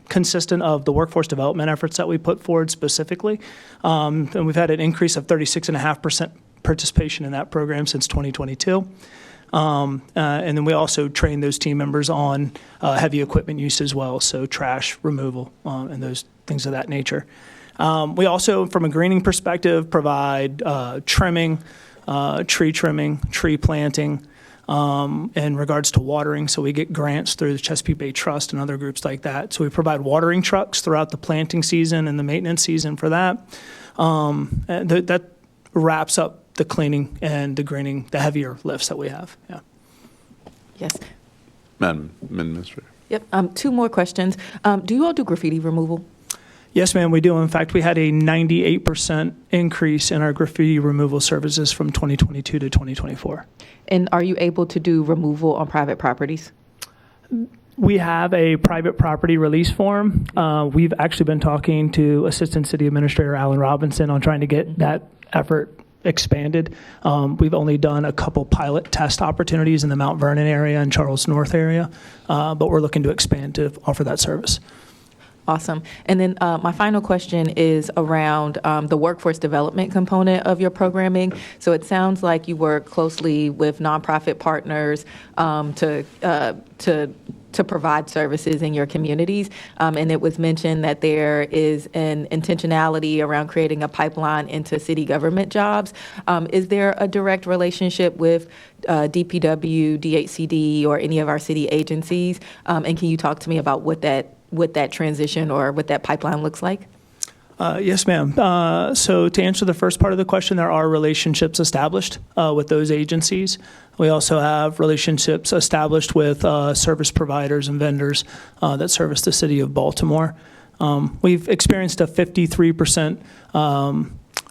consistent of the workforce development efforts that we put forward specifically. And we've had an increase of 36.5% participation in that program since 2022. And then we also train those team members on heavy equipment use as well, so trash removal and those things of that nature. We also, from a greening perspective, provide trimming, tree planting, in regards to watering. So we get grants through the Chesapeake Bay Trust and other groups like that. So we provide watering trucks throughout the planting season and the maintenance season for that. And that wraps up the cleaning and the greening, the heavier lifts that we have. Yeah. Yes. Madam Administrator. Yep. 2 more questions. Do you all do graffiti removal? Yes, ma'am, we do. In fact, we had a 98% increase in our graffiti removal services from 2022 to 2024. And are you able to do removal on private properties? We have a private property release form. We've actually been talking to Assistant City Administrator Alan Robinson on trying to get that effort expanded. We've only done a couple pilot test opportunities in the Mount Vernon area and Charles North area, but we're looking to expand to offer that service. Awesome. And then my final question is around the workforce development component of your programming. So it sounds like you work closely with nonprofit partners to provide services in your communities. And it was mentioned that there is an intentionality around creating a pipeline into city government jobs. Is there a direct relationship with DPW, DHCD, or any of our city agencies? And can you talk to me about what that transition or what that pipeline looks like? Yes, ma'am. So to answer the first part of the question, there are relationships established with those agencies. We also have relationships established with service providers and vendors that service the city of Baltimore. We've experienced a 53%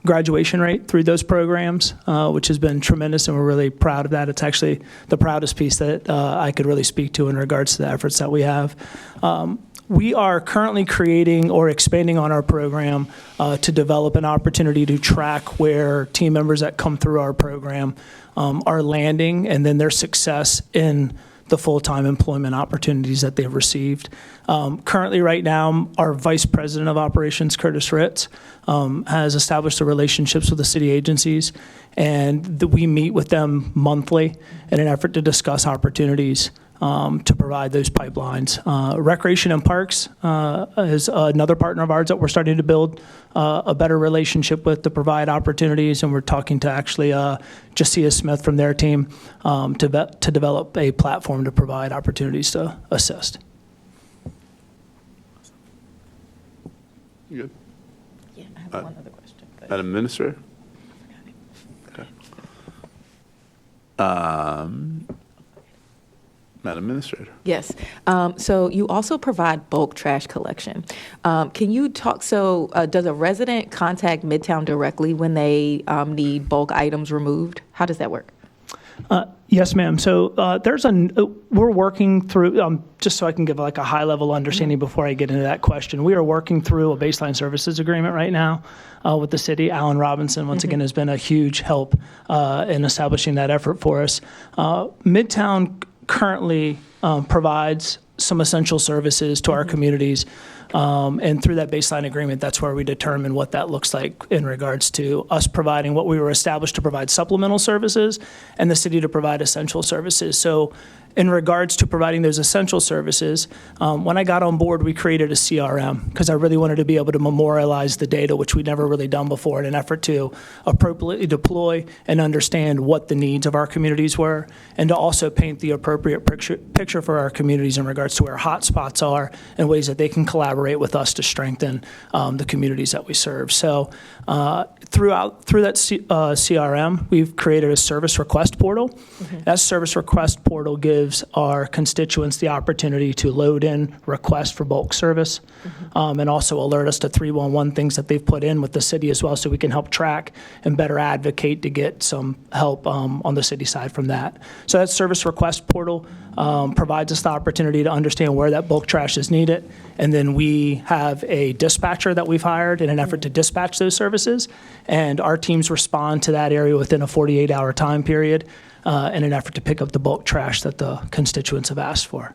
graduation rate through those programs, which has been tremendous, and we're really proud of that. It's actually the proudest piece that I could really speak to in regards to the efforts that we have. We are currently creating or expanding on our program to develop an opportunity to track where team members that come through our program are landing and then their success in the full-time employment opportunities that they've received. Currently, right now, our Vice President of Operations, Curtis Ritz, has established the relationships with the city agencies, and we meet with them monthly in an effort to discuss opportunities to provide those pipelines. Recreation and Parks is another partner of ours that we're starting to build a better relationship with to provide opportunities, and we're talking to actually Jasiah Smith from their team to develop a platform to provide opportunities to assist. You good? Yeah, I have one other question. Madam Administrator? Okay. Madam Administrator. Yes. So you also provide bulk trash collection. Can you talk, does a resident contact Midtown directly when they need bulk items removed? How does that work? Yes, ma'am. So we're working through, just so I can give like a high level understanding before I get into that question. We are working through a baseline services agreement right now with the city. Alan Robinson, once again, has been a huge help in establishing that effort for us. Midtown currently provides some essential services to our communities. And through that baseline agreement, that's where we determine what that looks like in regards to us providing what we were established to provide supplemental services and the city to provide essential services. So in regards to providing those essential services, when I got on board, we created a CRM because I really wanted to be able to memorialize the data, which we'd never really done before, in an effort to appropriately deploy and understand what the needs of our communities were, and to also paint the appropriate picture for our communities in regards to where hot spots are and ways that they can collaborate with us to strengthen the communities that we serve. So through that CRM, we've created a service request portal. That service request portal gives our constituents the opportunity to load in requests for bulk service and also alert us to 311 things that they've put in with the city as well, so we can help track and better advocate to get some help on the city side from that. So that service request portal provides us the opportunity to understand where that bulk trash is needed, and then we have a dispatcher that we've hired in an effort to dispatch those services, and our teams respond to that area within a 48-hour time period in an effort to pick up the bulk trash that the constituents have asked for.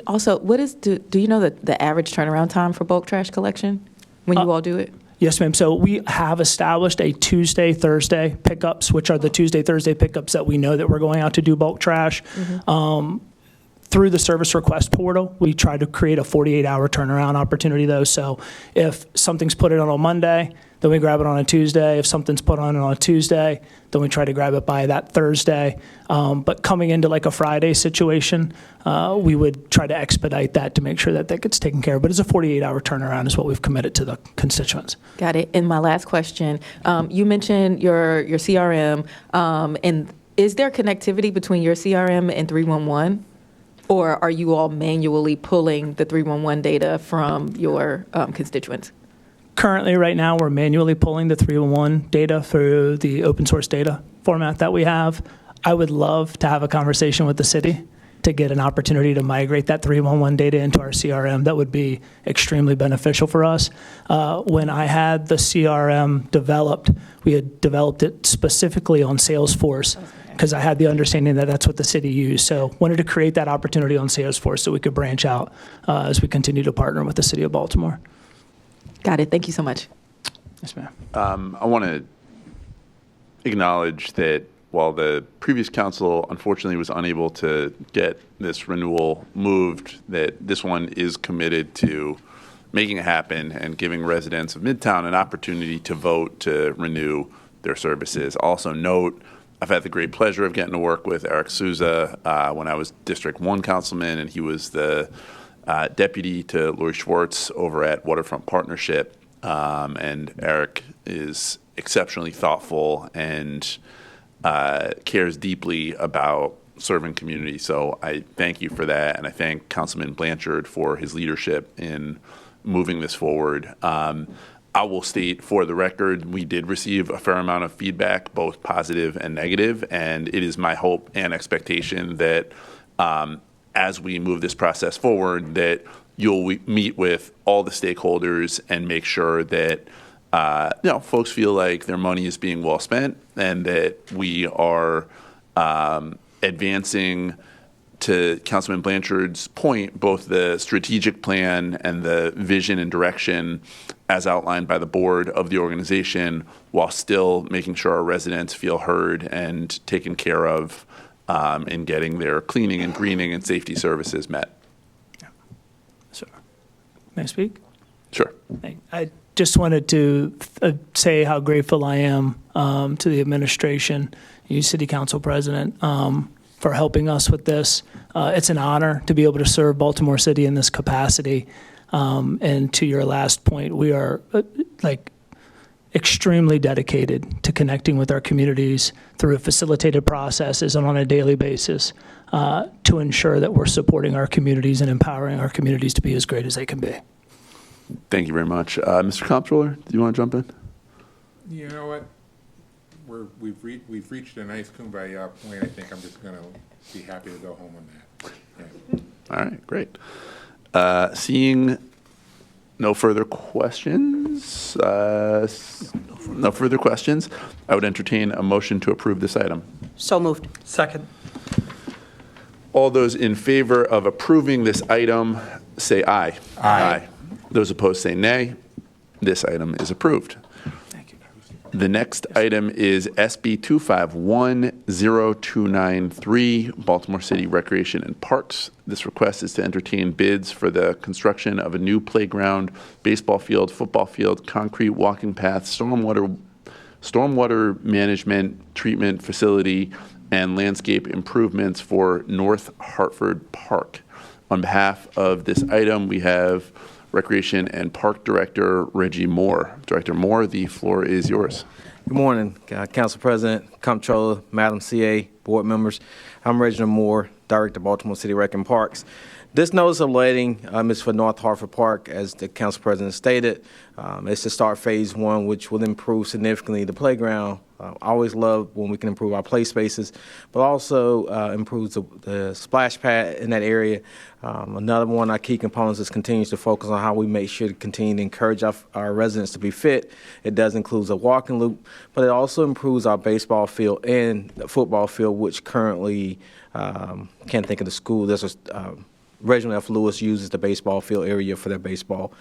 Also, do you know the average turnaround time for bulk trash collection when you all do it? Yes, ma'am. So we have established a Tuesday, Thursday pickups, which are the Tuesday, Thursday pickups that we know that we're going out to do bulk trash. Through the service request portal, we try to create a 48-hour turnaround opportunity, though. So if something's put in on a Monday, then we grab it on a Tuesday. If something's put on a Tuesday, then we try to grab it by that Thursday. But coming into like a Friday situation, we would try to expedite that to make sure that that gets taken care of. But it's a 48-hour turnaround is what we've committed to the constituents. Got it. And my last question, you mentioned your CRM, and is there connectivity between your CRM and 311? Or are you all manually pulling the 311 data from your constituents? Currently, right now, we're manually pulling the 311 data through the open source data format that we have. I would love to have a conversation with the city to get an opportunity to migrate that 311 data into our CRM, that would be extremely beneficial for us. When I had the CRM developed, we had developed it specifically on Salesforce because I had the understanding that that's what the city used. So wanted to create that opportunity on Salesforce so we could branch out as we continue to partner with the city of Baltimore. Got it. Thank you so much. Yes, ma'am. I want to acknowledge that while the previous council unfortunately was unable to get this renewal moved, that this one is committed to making it happen and giving residents of Midtown an opportunity to vote to renew their services. Also note, I've had the great pleasure of getting to work with Eric Souza when I was District 1 councilman, and he was the deputy to Lori Schwartz over at Waterfront Partnership. And Eric is exceptionally thoughtful and cares deeply about serving community. So I thank you for that, and I thank Councilman Blanchard for his leadership in moving this forward. I will state for the record, we did receive a fair amount of feedback, both positive and negative, and it is my hope and expectation that as we move this process forward, that you'll meet with all the stakeholders and make sure that folks feel like their money is being well spent, and that we are advancing, to Councilman Blanchard's point, both the strategic plan and the vision and direction as outlined by the board of the organization, while still making sure our residents feel heard and taken care of in getting their cleaning and greening and safety services met. So, may I speak? Sure. I just wanted to say how grateful I am to the administration, you, City Council President, for helping us with this. It's an honor to be able to serve Baltimore City in this capacity. And to your last point, we are extremely dedicated to connecting with our communities through facilitated processes and on a daily basis to ensure that we're supporting our communities and empowering our communities to be as great as they can be. Thank you very much. Mr. Comptroller, do you want to jump in? You know what? We've reached a nice kumbaya point. I think I'm just going to be happy to go home on that. Yeah. All right, great. Seeing no further questions, I would entertain a motion to approve this item. So moved. Second. All those in favor of approving this item, say aye. Aye. Those opposed say nay. This item is approved. Thank you. The next item is SB 2510293, Baltimore City Recreation and Parks. This request is to entertain bids for the construction of a new playground, baseball field, football field, concrete walking path, stormwater management treatment facility, and landscape improvements for North Hartford Park. On behalf of this item, we have Recreation and Park Director Reggie Moore. Director Moore, the floor is yours. Good morning, Council President, Comptroller, Madam CA, board members. I'm Reginald Moore, Director of Baltimore City Rec and Parks. This notice of letting is for North Hartford Park, as the Council President stated. It's to start Phase 1, which will improve significantly the playground. I always love when we can improve our play spaces, but also improves the splash pad in that area. Another one of our key components is continues to focus on how we make sure to continue to encourage our residents to be fit. It does include a walking loop, but it also improves our baseball field and the football field, which currently, can't think of the school. There's Reginald F. Lewis uses the baseball field area for their baseball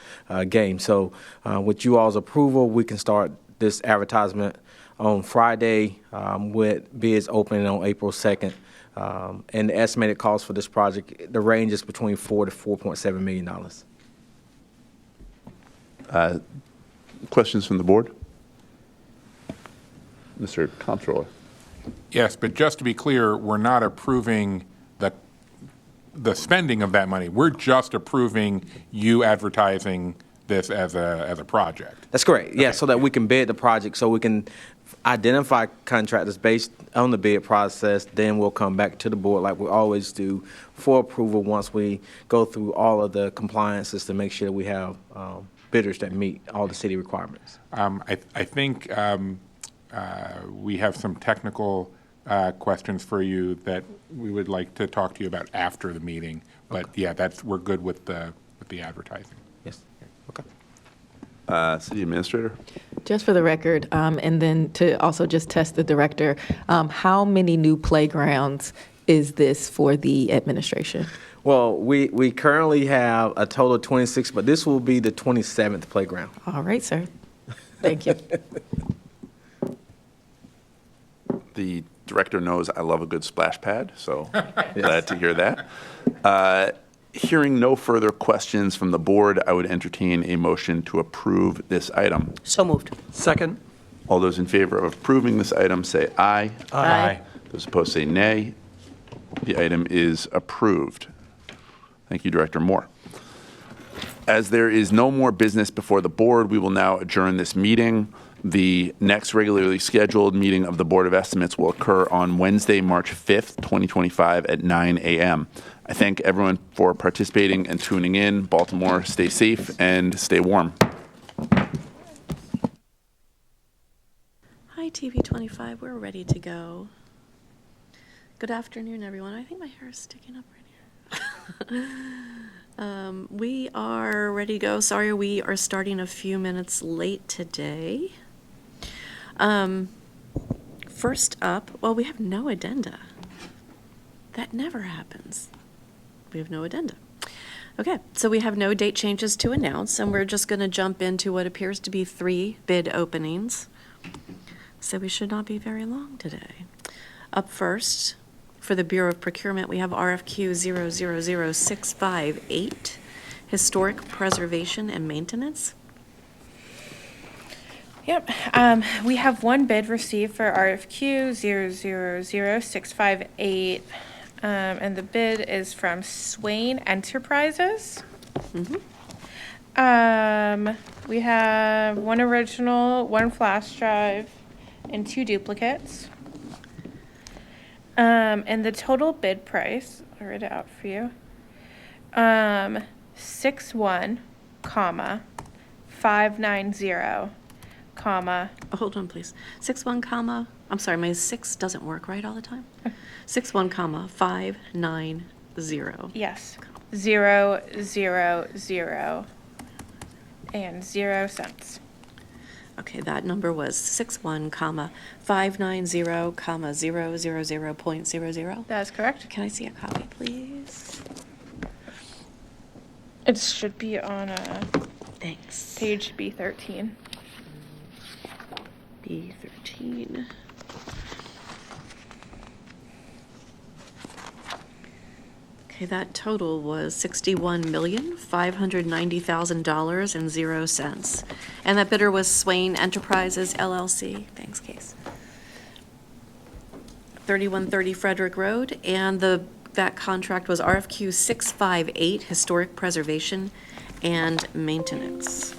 game. So with you all's approval, we can start this advertisement on Friday with bids opening on April 2nd. And the estimated cost for this project, the range is between $4 to $4.7 million. Questions from the board? Mr. Comptroller. Yes, but just to be clear, we're not approving the spending of that money. We're just approving you advertising this as a project. That's correct. Yeah, Okay. so that we can bid the project, so we can identify contractors based on the bid process. Then we'll come back to the board like we always do for approval once we go through all of the compliances to make sure that we have bidders that meet all the city requirements. I think we have some technical questions for you that we would like to talk to you about after the meeting. But yeah, we're good with the advertising. Yes. Okay. City Administrator? Just for the record, and then to also just test the director, how many new playgrounds is this for the administration? Well, we currently have a total of 26, but this will be the 27th playground. All right, sir. Thank you. The director knows I love a good splash pad, so glad to hear that. Hearing no further questions from the board, I would entertain a motion to approve this item. So moved. Second. All those in favor of approving this item say aye. Aye. Those opposed say nay. The item is approved. Thank you, Director Moore. As there is no more business before the board, we will now adjourn this meeting. The next regularly scheduled meeting of the Board of Estimates will occur on Wednesday, March 5th, 2025 at 9 a.m. I thank everyone for participating and tuning in. Baltimore, stay safe and stay warm. Hi, TV 25. We're ready to go. Good afternoon, everyone. I think my hair is sticking up right here. We are ready to go. Sorry, we are starting a few minutes late today. First up, well, we have no addenda. That never happens. We have no addenda. Okay, so we have no date changes to announce, and we're just going to jump into what appears to be 3 bid openings. So we should not be very long today. Up first, for the Bureau of Procurement, we have RFQ 000658, Historic Preservation and Maintenance. Yep. We have one bid received for RFQ 000658, and the bid is from Swain Enterprises. We have one original, one flash drive, and 2 duplicates. And the total bid price, I'll read it out for you. 61, 590, hold on, please. 61, I'm sorry, my 6 doesn't work right all the time. 61, 590. Yes. 000 and 0 cents. Okay, that number was 61, 590, 000.00. That is correct. Can I see a copy, please? It should be on Thanks. page B13. B13. Okay, that total was $61,590,000.00. And that bidder was Swain Enterprises LLC. Thanks, Case. 3130 Frederick Road, and that contract was RFQ 658, Historic Preservation and Maintenance.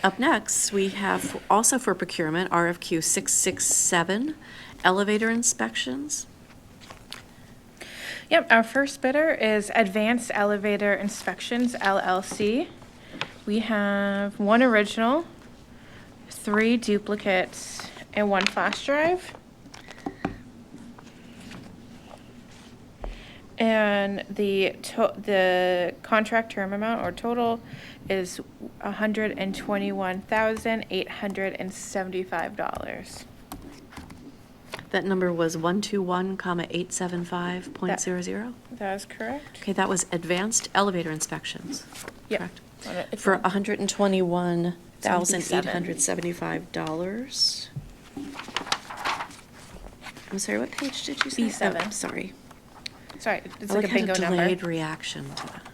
Up next, we have also for procurement, RFQ 667, Elevator Inspections. Yep, our first bidder is Advanced Elevator Inspections LLC. We have one original, 3 duplicates, and 1 flash drive. And the contract term amount or total is $121,875. That number was 121,875.00. That is correct. Okay, that was Advanced Elevator Inspections. Yep. Correct. For $121,875. I'm sorry, what page did you say? B7. Oh, sorry. Sorry, it's I like a bingo had a number. delayed reaction to that.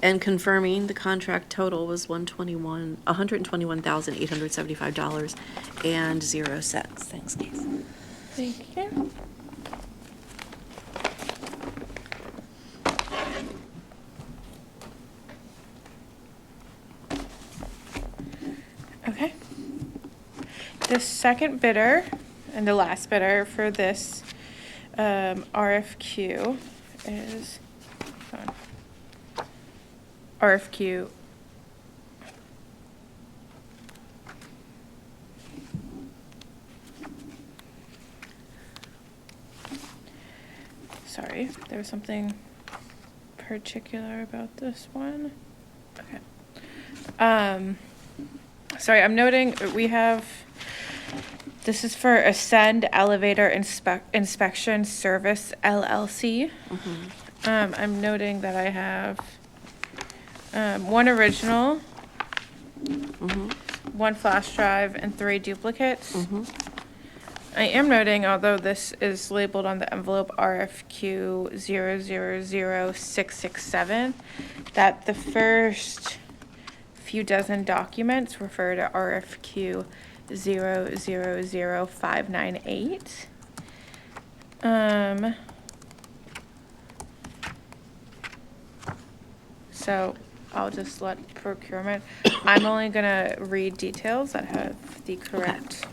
And confirming the contract total was $121,875.00. Thanks, Keith. Thank you. Okay. The second bidder and the last bidder for this RFQ is RFQ sorry, there was something particular about this one. Okay. Sorry, I'm noting we have, this is for Ascend Elevator Inspection Service LLC. I'm noting that I have one original, one flash drive, and 3 duplicates. I am noting, although this is labeled on the envelope RFQ 000667, that the first few dozen documents refer to RFQ 000598. So I'll just let procurement. I'm only gonna read details that have the correct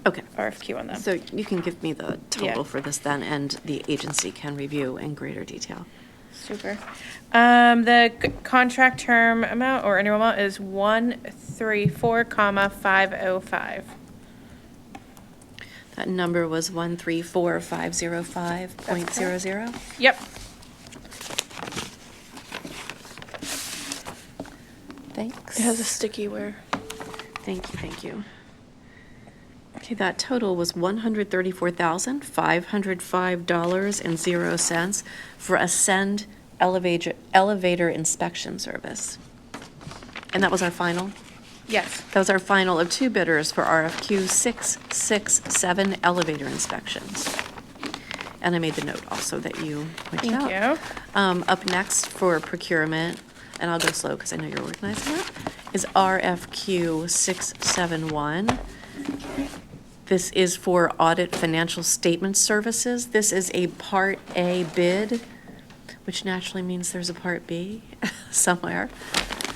Okay. RFQ on them. So you can give me the total Yeah. for this then, and the agency can review in greater detail. Super. The contract term amount or annual amount is 134,505. That number was 134,505.00. Yep. Thanks. It has a sticky where. Thank you, thank you. Okay, that total was $134,505.00 for Ascend Elevator Inspection Service. And that was our final? Yes. That was our final of 2 bidders for RFQ 667 elevator inspections. And I made the note also that you pointed out. Thank you. Up next for procurement, and I'll go slow because I know you're organizing that, is RFQ 671. This is for audit financial statement services. This is a Part A bid, which naturally means there's a Part B somewhere.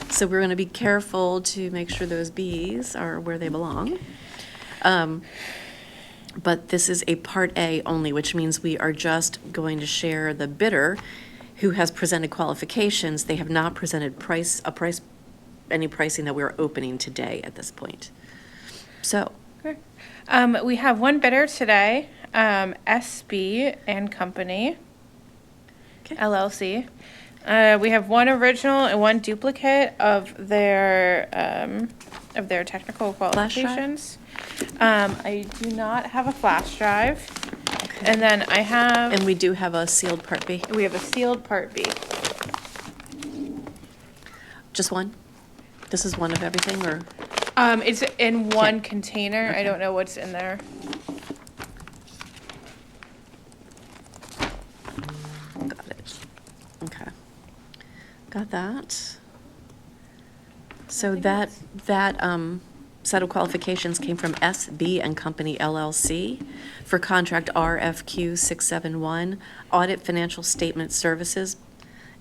So we're going to be careful to make sure those Bs are where they belong. But this is a Part A only, which means we are just going to share the bidder who has presented qualifications. They have not presented any pricing that we're opening today at this point. So. Okay. We have one bidder today, SB and Company, LLC. We have one original and one duplicate of their technical qualifications. I do not have a flash drive. And then I have. And we do have a sealed Part B. We have a sealed Part B. Just one? This is one of everything, or? It's in one container. Okay. I don't know what's in there. Got it. Okay. Got that. So that set of qualifications came from SB and Company LLC for contract RFQ 671, audit financial statement services.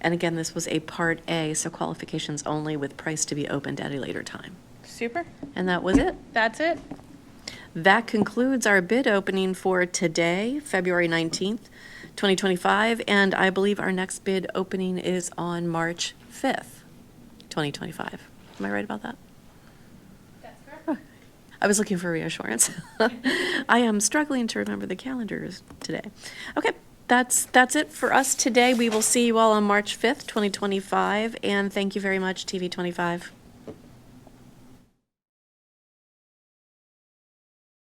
And again, this was a Part A, so qualifications only with price to be opened at a later time. Super. And that was it. That's it. That concludes our bid opening for today, February 19th, 2025. And I believe our next bid opening is on March 5th, 2025. Am I right about that? That's correct. Oh, I was looking for reassurance. I am struggling to remember the calendars today. Okay, that's it for us today. We will see you all on March 5th, 2025. And thank you very much, TV 25.